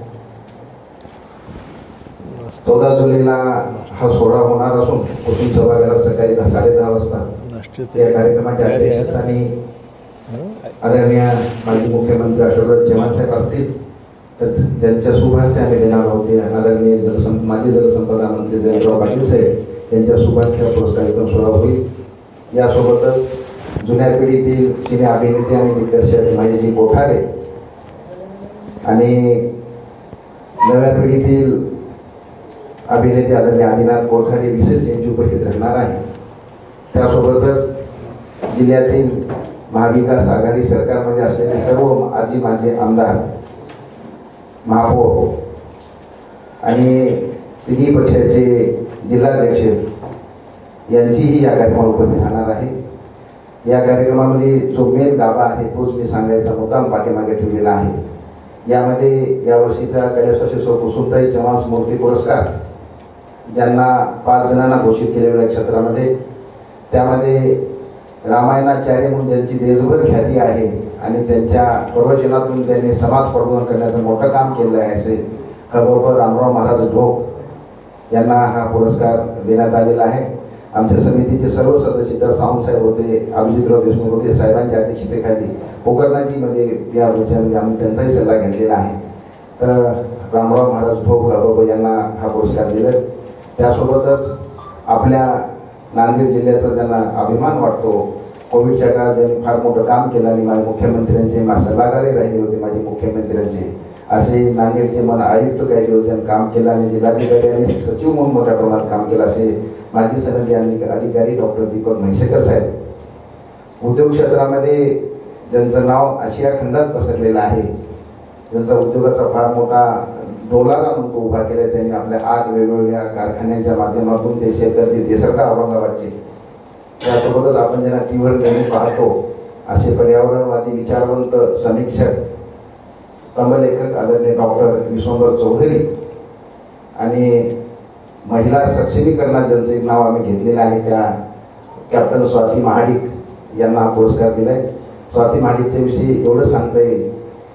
14 जुलैला हा सोहळा होणार असून कुसुम सभागृहात सकाळी 10:30 वाजता या कार्यक्रमाच्या अध्यक्षस्थानी आदरणीय माजी मुख्यमंत्री अशोकराव चव्हाण साहेब असतील. तर ज्यांच्या शुभ हस्ते आम्ही देणार आहोत ते आदरणीय माजी जलसंपदा मंत्री जयंतराव पाटील साहेब यांच्या शुभ हस्ते पुरस्कार वितरण सोहळा होईल. यासोबतच जुन्या पिढीतील सिने अभिनेते आणि दिग्दर्शक महेशजी कोठारे आणि नव्या पिढीतील अभिनेते आदरणीय आदिनाथ कोठारे विशेष यांची उपस्थित राहणार आहे. त्यासोबतच जिल्ह्यातील महाविकास आघाडी सरकारमध्ये असलेले सर्व आजी माजी आमदार, महापौर आणि तिन्ही पक्षाचे जिल्हाध्यक्ष यांचीही या कार्यक्रमात उपस्थित राहणार आहे. या कार्यक्रमामध्ये जो मेन गाभा आहे तोच मी सांगायचा मुद्दाम पाठीमागे ठेवलेला आहे. यामध्ये यावर्षीचा कैलासवासी सौ कुसुमताई चव्हाण स्मृती पुरस्कार ज्यांना 5 जणांना घोषित केलेल्या क्षेत्रामध्ये, त्यामध्ये रामायणाचार्य म्हणून ज्यांची देशभर ख्याती आहे आणि त्यांच्या प्रवचनातून त्यांनी समाज प्रबोधन करण्याचं मोठं काम केलं आहे असे खबरोबर रामराव महाराज ढोक यांना हा पुरस्कार देण्यात आलेला आहे. आमच्या समितीचे सर्व सदस्य तर सावंतसाहेब होते, अभिजितराव देशमुख होते, साहेबांच्या अध्यक्षतेखाली पोकरणाजीमध्ये या विषयामध्ये आम्ही त्यांचाही सल्ला घेतलेला आहे. तर रामराव महाराज ढोक यांना हा पुरस्कार दिला. त्यासोबतच आपल्या नांदेड जिल्ह्याचा ज्यांना अभिमान वाटतो, कोविडच्या काळात ज्यांनी फार मोठं काम केलं आणि माझे मुख्यमंत्र्यांचे सल्लागारही राहिले होते माझे मुख्यमंत्र्यांचे, असे नांदेडचे मला आयुक्त काही दिवस ज्यांनी काम केलं आणि जिल्हाधिकारी आणि सचिव म्हणून मोठ्या प्रमाणात काम केलं असे माजी सनदी अधिकारी डॉक्टर दीपक म्हैसेकर साहेब. उद्योग क्षेत्रामध्ये ज्यांचं नाव आशिया खंडात पसरलेलं आहे, ज्यांचा उद्योगाचा फार मोठा डोलारा म्हणतो उभा केला त्यांनी आपल्या 8 वेगवेगळ्या कारखान्यांच्या माध्यमातून ते शेतकरी देसरडा औरंगाबादचे. त्यासोबतच आपण ज्यांना टीव्हीवर नेहमी पाहतो असे पर्यावरणवादी विचारवंत समीक्षक स्तंभलेखक आदरणीय डॉक्टर विश्वंभर चौधरी आणि महिला सक्षमीकरणात ज्यांचं एक नाव आम्ही घेतलेलं आहे त्या कॅप्टन स्वाती महाडिक यांना हा पुरस्कार दिला आहे. स्वाती महाडिकच्या विषयी एवढं सांगता येईल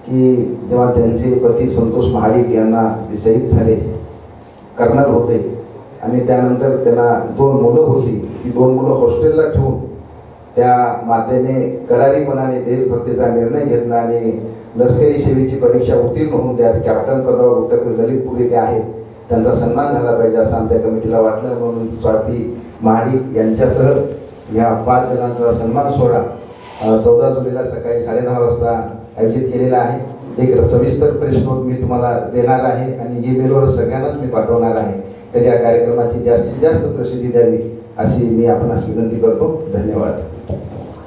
की जेव्हा त्यांचे पती संतोष महाडिक यांना शहीद झाले, कर्नल होते आणि त्यानंतर त्यांना 2 मुलं होती, ती 2 मुलं हॉस्टेलला ठेवून त्या मातेने करारीपणाने देशभक्तीचा निर्णय घेतला आणि लष्करी सेवेची परीक्षा उत्तीर्ण होऊन त्या कॅप्टन पदावर उत्तर ललितपूर येथे आहेत त्यांचा सन्मान झाला पाहिजे असं आमच्या कमिटीला वाटलं. म्हणून स्वाती महाडिक यांच्यासह या 5 जणांचा सन्मान सोहळा 14 जुलैला सकाळी 10:30 वाजता आयोजित केलेला आहे. एक सविस्तर प्रेस नोट मी तुम्हाला देणार आहे आणि ईमेलवर सगळ्यांनाच मी पाठवणार आहे. तर या कार्यक्रमाची जास्तीत जास्त प्रसिद्धी द्यावी अशी मी आपणास विनंती करतो. धन्यवाद.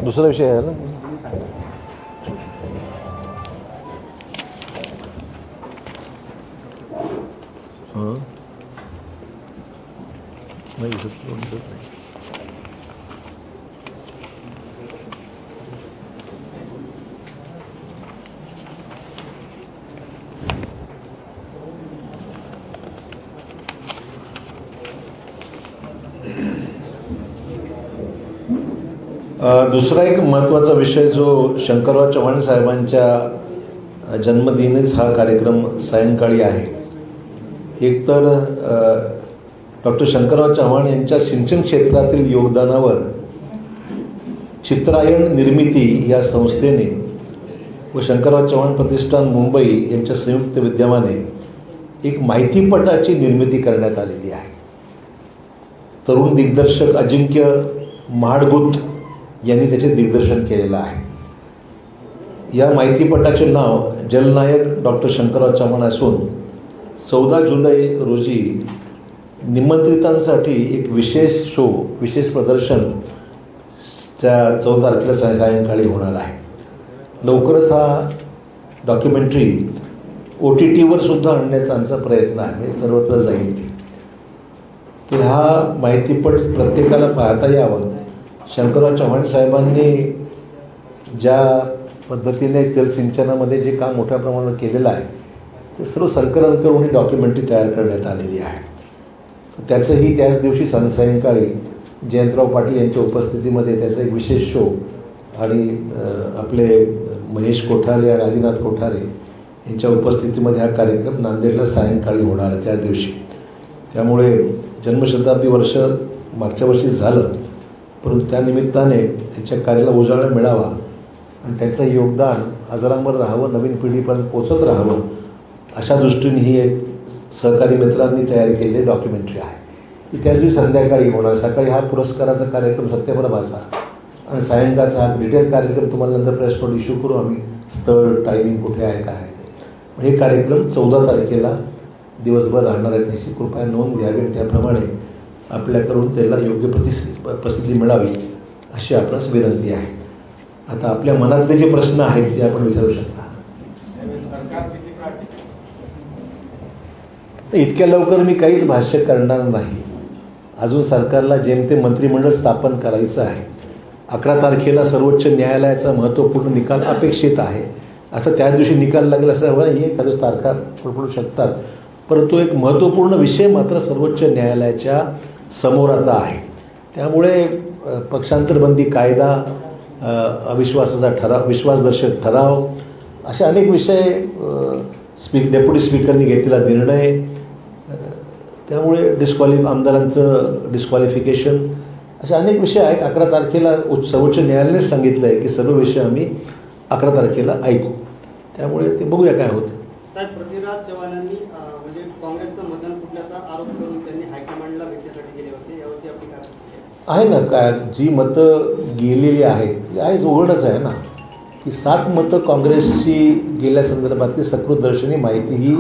दुसरा विषय आहे ना. नाही दुसरा एक महत्त्वाचा विषय जो शंकरराव चव्हाण साहेबांच्या जन्मदिनीच हा कार्यक्रम सायंकाळी आहे. एक तर डॉक्टर शंकरराव चव्हाण यांच्या सिंचन क्षेत्रातील योगदानावर चित्रायण निर्मिती या संस्थेने व शंकरराव चव्हाण प्रतिष्ठान मुंबई यांच्या संयुक्त विद्यमाने एक माहितीपटाची निर्मिती करण्यात आलेली आहे. तरुण दिग्दर्शक अजिंक्य महाडगुत यांनी त्याचे दिग्दर्शन केलेलं आहे. या माहितीपटाचे नाव जलनायक डॉक्टर शंकरराव चव्हाण असून 14 जुलै रोजी निमंत्रितांसाठी एक विशेष शो, विशेष प्रदर्शन त्या 14 तारखेला सायंकाळी होणार आहे. लवकरच हा डॉक्युमेंटरी OTTवर सुद्धा आणण्याचा आमचा प्रयत्न आहे. सर्वत्र जाईल ती. तर हा माहितीपट प्रत्येकाला पाहता यावं. शंकरराव चव्हाण साहेबांनी ज्या पद्धतीने जलसिंचनामध्ये जे काम मोठ्या प्रमाणावर केलेलं आहे ते सर्व संकलन करून ही डॉक्युमेंटरी तयार करण्यात आलेली आहे. त्याचंही त्याच दिवशी सायंकाळी जयंतराव पाटील यांच्या उपस्थितीमध्ये त्याचा एक विशेष शो आणि आपले महेश कोठारे आणि आदिनाथ कोठारे यांच्या उपस्थितीमध्ये हा कार्यक्रम नांदेडला सायंकाळी होणार आहे त्या दिवशी. त्यामुळे जन्मशताब्दी वर्ष मागच्या वर्षीच झालं, परंतु त्यानिमित्ताने त्यांच्या कार्याला उजाळा मिळावा आणि त्यांचं योगदान अजरामर राहावं, नवीन पिढीपर्यंत पोचत राहावं अशा दृष्टीने ही एक सहकारी मित्रांनी तयार केलेली डॉक्युमेंटरी आहे. ती त्याच दिवशी संध्याकाळी होणार. सकाळी हा पुरस्काराचा कार्यक्रम सत्यप्रभाचा आणि सायंकाळचा हा डिटेल कार्यक्रम तुम्हाला नंतर प्रेस नोट इश्यू करू आम्ही. स्थळ, टायमिंग कुठे आहे, काय आहे. हे कार्यक्रम 14 तारखेला दिवसभर राहणार आहे. त्याची कृपया नोंद घ्यावी आणि त्याप्रमाणे आपल्याकडून त्याला योग्य प्रसिद्धी मिळावी अशी आपणास विनंती आहे. आता आपल्या मनातले जे प्रश्न आहेत ते आपण विचारू शकता. इतक्या लवकर मी काहीच भाष्य करणार नाही. अजून सरकारला जेमतेम मंत्रिमंडळ स्थापन करायचं आहे. 11 तारखेला सर्वोच्च न्यायालयाचा महत्त्वपूर्ण निकाल अपेक्षित आहे. असं त्या दिवशी निकाल लागेल असं हवं नाही. एखाद्या तारखा पडू शकतात, परंतु एक महत्त्वपूर्ण विषय मात्र सर्वोच्च न्यायालयाच्या समोर आता आहे. त्यामुळे पक्षांतरबंदी कायदा, अविश्वासाचा ठराव, विश्वासदर्शक ठराव असे अनेक विषय, डेप्युटी स्पीकरनी घेतलेला निर्णय, त्यामुळे आमदारांचं डिस्क्वालिफिकेशन असे अनेक विषय आहेत. 11 तारखेला सर्वोच्च न्यायालयानेच सांगितलं आहे की सर्व विषय आम्ही 11 तारखेला ऐकू. त्यामुळे ते बघूया काय होतं. साहेब, पृथ्वीराज चव्हाणांनी म्हणजे काँग्रेसचं मतदान फुटल्याचा आरोप करून त्यांनी हायकमांडला भेटण्यासाठी गेले होते. यावरती आपली काय आहे ना? काय जी मतं गेलेली आहेत आहेच, उघडच आहे ना की 7 मतं काँग्रेसची गेल्या संदर्भातली सकृतदर्शनी माहिती ही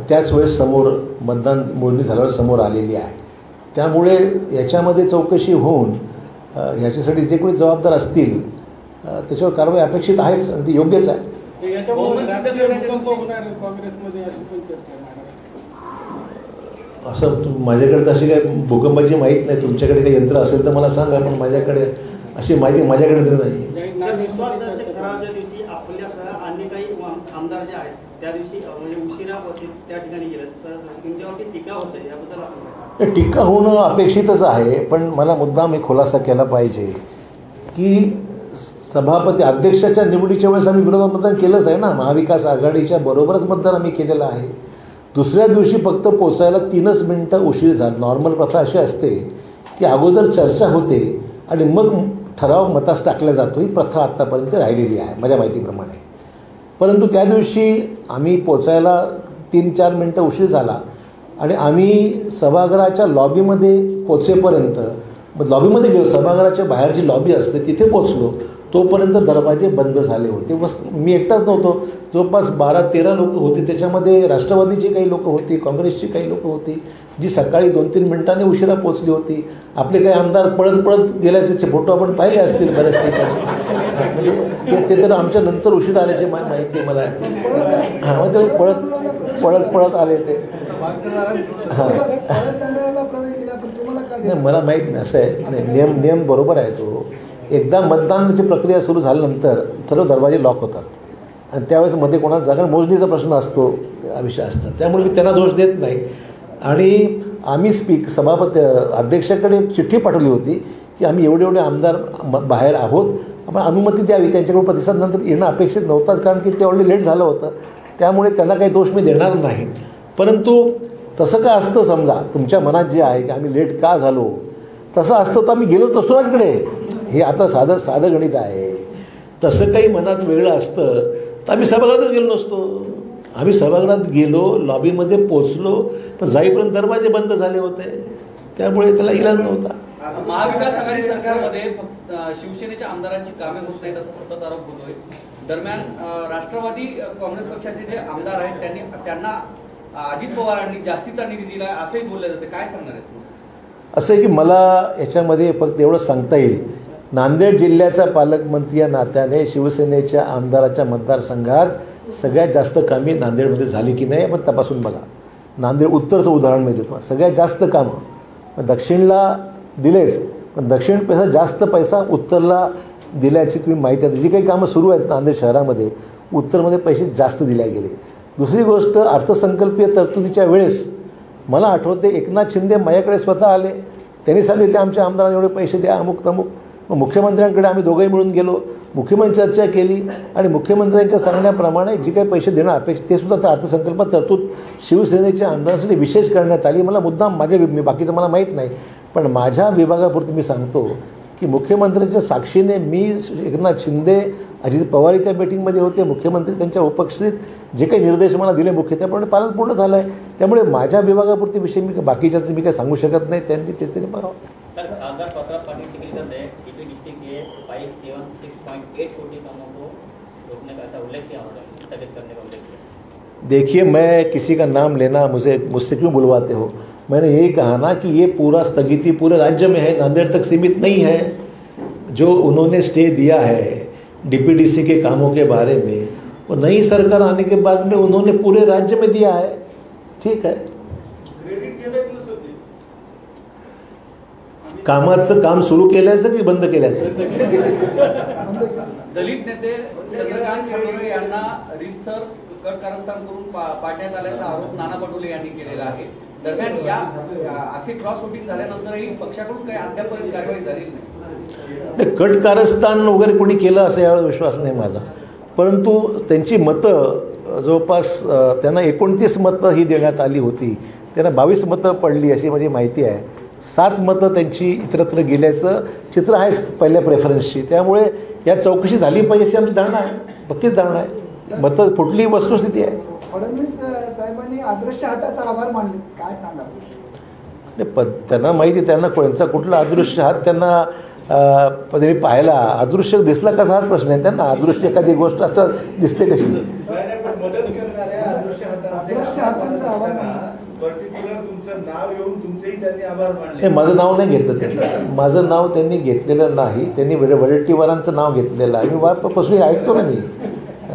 त्याच वेळेस समोर मतदान मोजणी झाल्यावर समोर आलेली आहे. त्यामुळे याच्यामध्ये चौकशी होऊन याच्यासाठी जे कोणी जबाबदार असतील त्याच्यावर कारवाई अपेक्षित आहेच आणि ती योग्यच आहे. असं माझ्याकडे तर अशी काही भूकंपाची माहीत नाही. तुमच्याकडे काही यंत्र असेल तर मला सांगा, पण माझ्याकडे अशी माहिती माझ्याकडे तरी नाही. विश्वासदर्शक ठरावाच्या दिवशी आपल्यासह अन्य काही आमदार जे आहेत त्या दिवशी म्हणजे उशिरा त्या ठिकाणी गेलं तर तुमच्यावरती टीका होते, याबद्दल आपण टीका होणं अपेक्षितच आहे. पण मला मुद्दाम एक खुलासा केला पाहिजे की सभापती अध्यक्षाच्या निवडीच्या वेळेस आम्ही विरोधात मतदान केलंच आहे ना. महाविकास आघाडीच्या बरोबरच मतदान आम्ही केलेलं आहे. दुसऱ्या दिवशी फक्त पोचायला 3च मिनटं उशीर झाला. नॉर्मल प्रथा अशी असते की अगोदर चर्चा होते आणि मग ठराव मतास टाकला जातो. ही प्रथा आत्तापर्यंत राहिलेली आहे माझ्या माहितीप्रमाणे. परंतु त्या दिवशी आम्ही पोचायला 3-4 मिनटं उशीर झाला आणि आम्ही सभागृहाच्या लॉबीमध्ये पोचेपर्यंत लॉबीमध्ये गेलो, सभागृहाच्या बाहेर जी लॉबी असते तिथे पोचलो, तोपर्यंत दरवाजे बंद झाले होते. मी एकटाच नव्हतो, जवळपास 12-13 लोक होते. त्याच्यामध्ये राष्ट्रवादीची काही लोक होती, काँग्रेसची काही लोक होती, जी सकाळी 2-3 मिनिटांनी उशिरा पोचली होती. आपले काही आमदार पळत पळत गेल्याचे फोटो आपण पाहिले असतील बऱ्याच ठिकाणी. म्हणजे ते तर आमच्या नंतर उशीर आल्याची माहिती मला आहे. हां, ते पळत आले ते. हां, नाही मला माहीत नाही, असं आहे नाही, नियम बरोबर आहे तो. एकदा मतदानाची प्रक्रिया सुरू झाल्यानंतर सर्व दरवाजे लॉक होतात आणि त्यावेळेस मध्ये कोणाला जागा मोजणीचा प्रश्न असतो, विषय असतात. त्यामुळे मी त्यांना दोष देत नाही. आणि आम्ही सभापती अध्यक्षाकडे चिठ्ठी पाठवली होती की आम्ही एवढे आमदार बाहेर आहोत, आपण अनुमती द्यावी. त्यांच्याकडून प्रतिसाद नंतर येणं अपेक्षित नव्हताच, कारण की ते ऑलरेडी लेट झालं होतं. त्यामुळे त्यांना काही दोष मी देणार नाही. परंतु तसं काय असतं, समजा तुमच्या मनात जे आहे की आम्ही लेट का झालो, तसं असतं तर आम्ही गेलोच नसतो ना तिकडे. हे आता साधं गणित आहे. तसं काही मनात वेगळं असतं तर आम्ही सभागृहातच गेलो नसतो. आम्ही सभागृहात गेलो, लॉबीमध्ये पोचलो, पण जाईपर्यंत दरवाजे बंद झाले होते. त्यामुळे त्याला इलाज नव्हता. महाविकास आघाडी सरकारमध्ये फक्त शिवसेनेच्या आमदारांची कामे होत नाहीत असा सतत आरोप होतोय. दरम्यान राष्ट्रवादी काँग्रेस पक्षाचे जे आमदार आहेत त्यांना अजित पवारांनी जास्तीचा निधी दिला असंही बोललं जातं. काय सांगणार आहे? असं आहे की मला याच्यामध्ये फक्त एवढं सांगता येईल, नांदेड जिल्ह्याचा पालकमंत्री या नात्याने शिवसेनेच्या आमदाराच्या मतदारसंघात सगळ्यात जास्त कामे नांदेडमध्ये झाली की नाही आपण तपासून बघा. नांदेड उत्तरचं उदाहरण मी देतो. सगळ्यात जास्त कामं दक्षिणला दिलेच, पण दक्षिणपेक्षा जास्त पैसा उत्तरला दिल्याची तुम्ही माहिती आहे. जी काही कामं सुरू आहेत नांदेड शहरामध्ये, उत्तरमध्ये पैसे जास्त दिले गेले. दुसरी गोष्ट, अर्थसंकल्पीय तरतुदीच्या वेळेस मला आठवते एकनाथ शिंदे माझ्याकडे स्वतः आले. त्यांनी सांगितले आमच्या आमदारांना एवढे पैसे द्या, अमुक तमुक. मग मुख्यमंत्र्यांकडे आम्ही दोघंही मिळून गेलो, मुख्यमंत्री चर्चा केली आणि मुख्यमंत्र्यांच्या सांगण्याप्रमाणे जी काही पैसे देणं अपेक्षित ते सुद्धा त्या अर्थसंकल्पात तरतूद शिवसेनेच्या आमदारांसाठी विशेष करण्यात आली. मला मुद्दाम बाकीचं मला माहीत नाही, पण माझ्या विभागापुरती मी सांगतो की मुख्यमंत्र्यांच्या साक्षीने मी, एकनाथ शिंदे, अजित पवार त्या मीटिंगमध्ये होते, मुख्यमंत्री त्यांच्या उपस्थित जे काही निर्देश मला दिले मुख्य त्याप्रमाणे पालन पूर्ण झालं आहे. त्यामुळे माझ्या विभागापुरती विषय मी बाकीच्याच मी काही सांगू शकत नाही. त्यांनी तेच त्यांनी बघावं. देखिए, मैं किसी का नाम लेना मुझसे क्यों बुलवाते हो? मैंने यही कहा ना कि ये पूरा स्थगिति पूरे राज्य में है, नांदेड़ तक सीमित नहीं है. जो उन्होंने स्टे दिया है डीपीडीसी के कामों के बारे में, वो नई सरकार आने के बाद में उन्होंने पूरे राज्य में दिया है. ठीक है, कामाचं काम सुरू केल्याचं की बंद केल्याचं? दलित नेते चंद्रकांत खैरे यांना रीतसर कट कारस्थान करून पाडण्यात आल्याचा आरोप नाना पटोले यांनी केलेला आहे. दरम्यान या असे क्रॉस वोटिंग झाल्यानंतरही पक्षाकडून काही अद्यापर्यंत कारवाई झाली नाही. कट कारस्थान वगैरे कोणी केलं असं यावर विश्वास नाही माझा. परंतु त्यांची मतं जवळपास त्यांना 29 मतं ही देण्यात आली होती. त्यांना 22 मतं पडली अशी माझी माहिती आहे. 7 मतं त्यांची इतरत्र गेल्याचं चित्र आहेच पहिल्या प्रेफरन्सची. त्यामुळे या चौकशी झाली पाहिजे अशी आमची धारणा आहे, पक्कीच धारणा आहे. मतं फुटली वस्तुस्थिती आहे. फडणवीस साहेबांनी अदृश्य हाताचा आभार मानले, काय सांगाल? नाही, पण त्यांना माहिती, त्यांना कोणचा कुठला अदृश्य हात त्यांना त्यांनी पाहायला अदृश्य दिसला कसा हाच प्रश्न आहे. त्यांना अदृश्य एखादी गोष्ट असतात दिसते कशी? हे माझं नाव नाही घेतलं त्यांनी, माझं नाव त्यांनी घेतलेलं नाही. त्यांनी वडेट्टीवारांचं नाव घेतलेलं आहे. मी वारपासून ऐकतो ना मी,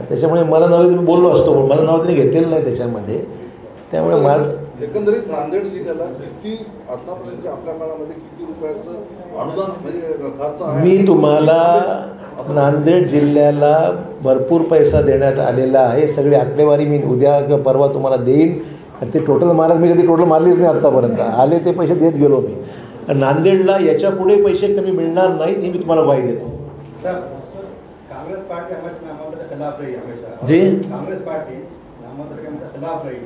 त्याच्यामुळे मला नाव मी बोललो असतो, पण मला नाव त्यांनी घेतलेलं नाही त्याच्यामध्ये. त्यामुळे माझं एकंदरीत नांदेड जिल्ह्याला किती आतापर्यंत आपल्या काळामध्ये किती रुपयाचं अनुदान म्हणजे खर्च आहे? मी तुम्हाला नांदेड जिल्ह्याला भरपूर पैसा देण्यात आलेला आहे. सगळी आकडेवारी मी उद्या किंवा परवा तुम्हाला देईन. आणि ते टोटल मारा, मी कधी टोटल मारलीच नाही आत्तापर्यंत. आले ते पैसे देत गेलो मी. नांदेडला याच्या पुढे पैसे कमी मिळणार नाहीत हे मी तुम्हाला ग्वाही देतो. कांग्रेस पार्टी नामांतर के खिलाफ रही हमेशा जी, कांग्रेस पार्टी नामांतर के खिलाफ रही.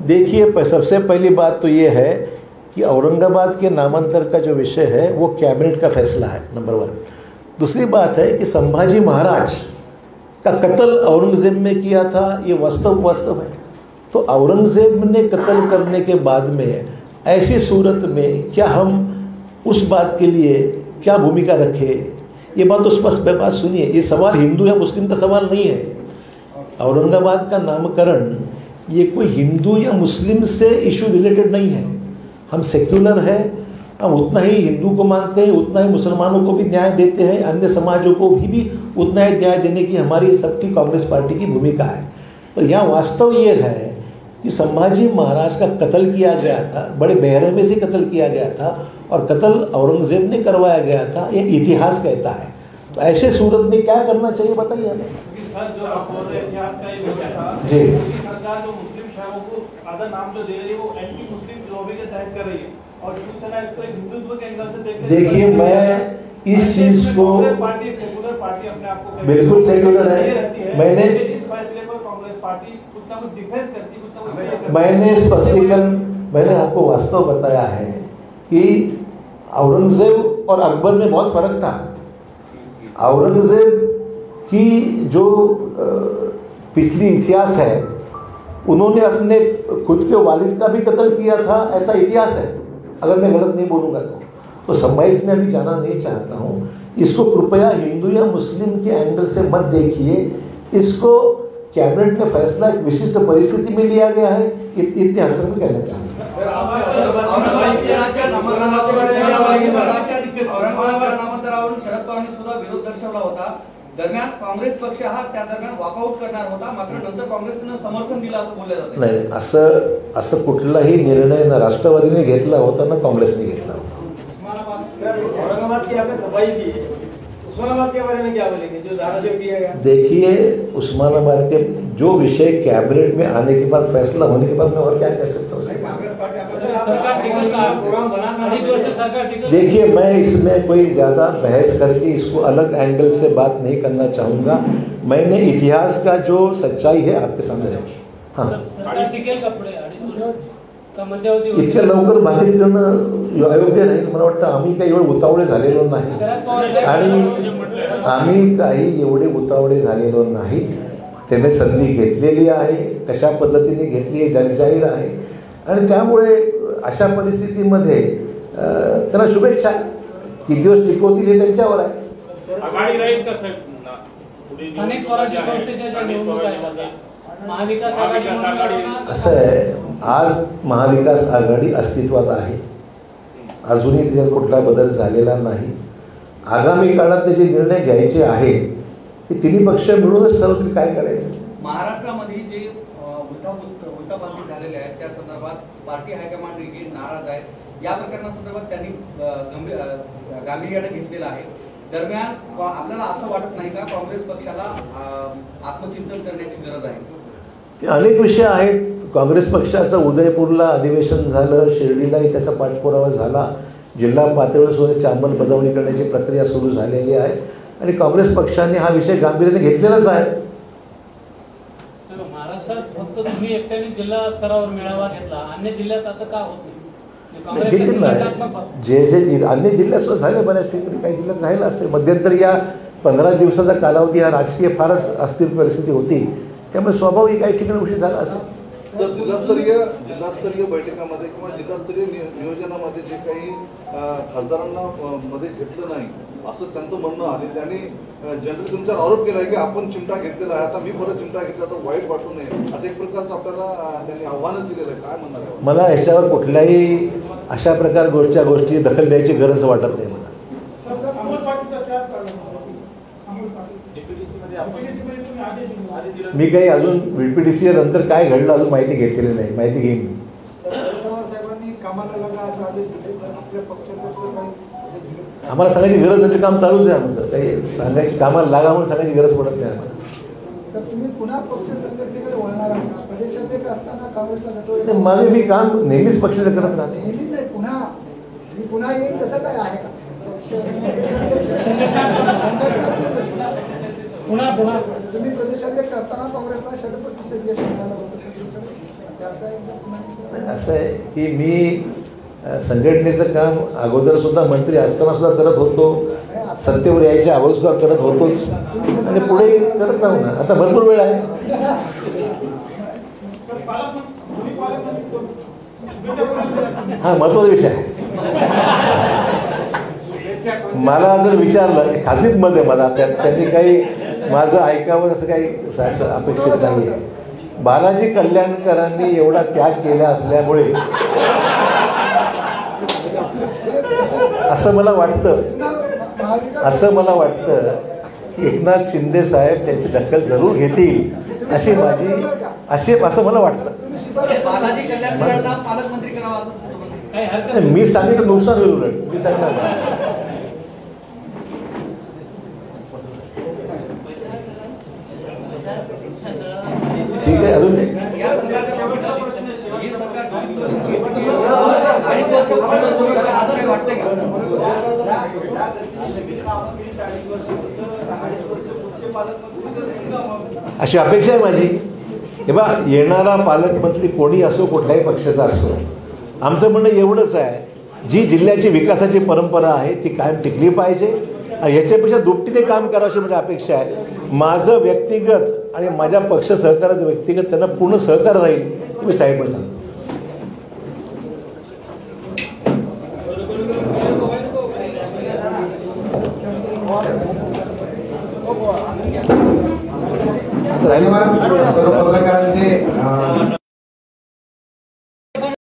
देखिए, सबसे पहली बात तो ये है कि औरंगाबाद के नामांतर का जो विषय है वो कैबिनेट का फैसला है, नंबर 1. दूसरी बात है कि संभाजी महाराज का कत्ल औरंगजेब ने किया था, ये वास्तव है। तो औरंगजेब ने कत्ल करने के बाद में ऐसी सूरत में क्या हम उस बात के लिए क्या भूमिका रखें? ये बात तो स्पष्ट बात सुनिए, ये सवाल हिंदू या मुस्लिम का सवाल नहीं है। औरंगाबाद का नामकरण ये कोई हिंदू या मुस्लिम से इशू रिलेटेड नहीं है। हम सेक्युलर है, हम उतना ही हिंदू को मानते हैं, उतना ही मुसलमानों को भी न्याय देते हैं, अन्य समाजों को भी उतना ही न्याय देने की हमारी सबकी कांग्रेस पार्टी की भूमिका है। पर यहाँ वास्तव ये है कि संभाजी महाराज का कत्ल किया गया था, बड़े बेरहमी से कत्ल किया गया था और कत्ल औरंगजेब ने करवाया गया था, ये इतिहास कहता है। तो ऐसे सूरत में क्या करना चाहिए बताइए हमें। सर, जो आप बोल रहे इतिहास का ये विषय था जी, सरकार जो मुस्लिम शहरों को आधा नाम जो दे रही है वो एंटी मुस्लिम लॉबी के तहत कर रही है और शिवसेना इसको एक हिंदुत्व के एंगल से देखते हैं। देखिए मैं इस चीज को, कांग्रेस पार्टी एक सेकुलर पार्टी अपने आप को बिल्कुल सेकुलर है, मैंने इस फैसले पर कांग्रेस पार्टी कुछ ना कुछ डिफेंस करती है, कुछ ना कुछ मैंने स्पष्टीकरण मैंने आपको वास्तव बताया है कि औरंगजेब और अकबर में बहुत फर्क था। औरंगजेब की जो पिछली इतिहास है, उन्होंने अपने खुद के वालिद का भी कत्ल किया था, ऐसा इतिहास है, अगर मैं गलत नहीं बोलूँगा तो मैं इसमें अभी जाना नहीं चाहता हूँ। इसको कृपया हिंदू या मुस्लिम के एंगल से मत देखिए। इसको कैबिनेट ने फैसला एक विशिष्ट परिस्थिति में लिया गया है, इतने अंतर में कहना चाहूँगा। नामांतरावरून शरद पवारांनी सुद्धा विरोध दर्शवला होता। दरम्यान काँग्रेस पक्ष हा त्या दरम्यान वॉकआउट करणार होता, मात्र नंतर काँग्रेसनं समर्थन दिलं असं बोललं जातं। नाही, असं कुठलाही निर्णय ना राष्ट्रवादीने घेतला होता ना काँग्रेसने घेतला होता। औरंगाबाद की आपने सफाई की है, उस्मानाबाद के बारे में क्या बोलेंगे जो धाराशिव किया गया? देखिए, उस्मानाबाद के जो विषय कैबिनेट में आने के बाद, फैसला होने के बाद मैं और क्या कह सकता हूँ। देखिए, मैं इसमें कोई ज़्यादा बहस करके इसको अलग एंगल से बात नहीं करना चाहूँगा। मैंने इतिहास का जो सच्चाई है आपके सामने रखी। हाँ, इतक्या लवकर बाहेर करणं अयोग्य नाही। मला वाटतं आम्ही काही एवढे उतावळे झालेलो नाही आणि आम्ही काही एवढे उतावळे झालेलो नाही। त्याने संधी घेतलेली आहे, कशा पद्धतीने घेतली आहे जाहीर आहे आणि त्यामुळे अशा परिस्थितीमध्ये त्यांना शुभेच्छा। किती दिवस टिकवतील हे त्यांच्यावर आहे। आघाडी राहील का साहेब? स्थानिक स्वराज्य संस्थेच्या ज्या निवडणुका आहेत, महाविकास आघाडी असं आहे, आज महाविकास आघाडी अस्तित्वात आहे, अजूनही त्याच्यात कुठला बदल झालेला नाही। आगामी काळात त्याचे निर्णय घ्यायचे आहे ते तिन्ही पक्ष मिळूनच ठरवतील काय करायचं। महाराष्ट्रामध्ये जे उलटापालटी झालेले आहेत त्या संदर्भात पार्टी हायकमांड देखील नाराज आहेत। या प्रकरणासंदर्भात त्यांनी गांभीर्याने घेतलेलं आहे। दरम्यान आपल्याला असं वाटत नाही का काँग्रेस पक्षाला आत्मचिंतन करण्याची गरज आहे? अनेक विषय आहेत। काँग्रेस पक्षाचं उदयपूरला अधिवेशन झालं, शिर्डीलाही त्याचा पाठपुरावा झाला, जिल्हा पातळीवर सुद्धा अंमलबजावणी करण्याची प्रक्रिया सुरू झालेली आहे आणि काँग्रेस पक्षाने हा विषय गांभीर्याने घेतलेलाच आहे। महाराष्ट्रात फक्त तुम्ही एकट्याने जिल्हा स्तरावर मेळावा घेतला, अन्य जिल्ह्यात असं का होत नाही? जे अन्य जिल्ह्यात सुद्धा झाले बऱ्याच ठिकाणी, काही जिल्ह्यात राहिला असेल। मध्यंतरी या 15 दिवसाचा कालावधी हा राजकीय फारच अस्थिर परिस्थिती होती, त्यामुळे स्वाभाविक काही ठिकाणी उशीर झाला असेल। तर जिल्हास्तरीय बैठकामध्ये किंवा जिल्हास्तरीय नियोजनामध्ये जे काही खासदारांना मध्ये घेतलं नाही असं त्यांचं म्हणणं आहे। त्यांनी जनरली तुमच्यावर आरोप केला आहे की आपण चिमटा घेतलेला आहे, आता मी परत चिमटा घेतला तर वाईट वाटू नये, असं एक प्रकारचं आपल्याला त्यांनी आव्हानच दिलेलं आहे। काय म्हणणार आहे? मला याच्यावर कुठल्याही अशा प्रकार गोष्टी दखल द्यायची गरज वाटत नाही मला। मी काही अजून VPDC नंतर काय घडलं अजून माहिती घेतलेली नाही, माहिती घेईन मी। आम्हाला सांगायची गरज नाही, काम चालूच आहे आमचं, काही सांगायची कामाला लागा म्हणून सांगायची गरज पडत नाही आम्हाला। तर तुम्ही पुन्हा पक्ष संघटनेकडे वळणार आहात का? प्रदेशाध्यक्ष असताना काँग्रेसला मागे मी काम नेहमीच पक्षाचं करत राहते। नेहमीच नाही, पुन्हा येईल तसं काय आहे का? तुम्ही प्रदेशाध्यक्ष असताना काँग्रेसला शतप्रतिशत यश मिळालं होतं सगळीकडे, त्याचा एकदा पुन्हा असं आहे की मी संघटनेचं काम अगोदर सुद्धा मंत्री असताना सुद्धा करत होतो, सत्तेवर यायच्या अगोदर सुद्धा करत होतोच आणि पुढे करत राहू ना. आता भरपूर वेळ आहे. हा महत्वाचा विषय आहे. मला जर विचारलं, खाजगीत मत आहे मला, त्यांनी काही माझं ऐकावं असं काही अपेक्षित नाही आहे. बालाजी कल्याणकरांनी एवढा त्याग केला असल्यामुळे असं मला वाटतं की एकनाथ शिंदे साहेब त्यांची दखल जरूर घेतील असं मला वाटतं. बालाजी कल्याणकरांना पालकमंत्री करावा असं काही हरकत नाही. मी सांगितलं नुकसान होईल, उलट मी सांगणार. ठीक आहे. अजून या सरकारच्या ही सरकार 2.5 वर्ष पूर्ण सुरू झालं असं काही वाटतंय का? अशी अपेक्षा आहे माझी. हे बा, येणारा पालकमंत्री कोणी असो, कुठल्याही पक्षाचा असो, आमचं म्हणणं एवढंच आहे, जी जिल्ह्याची विकासाची परंपरा आहे ती कायम टिकली पाहिजे आणि ह्याच्यापेक्षा दुपटीने काम करावं अशी माझी अपेक्षा आहे. माझं व्यक्तिगत आणि माझ्या पक्ष सहकार्याचं व्यक्तिगत त्यांना पूर्ण सहकार्य राहील मी साहेब सांगतो. धन्यवाद सर्व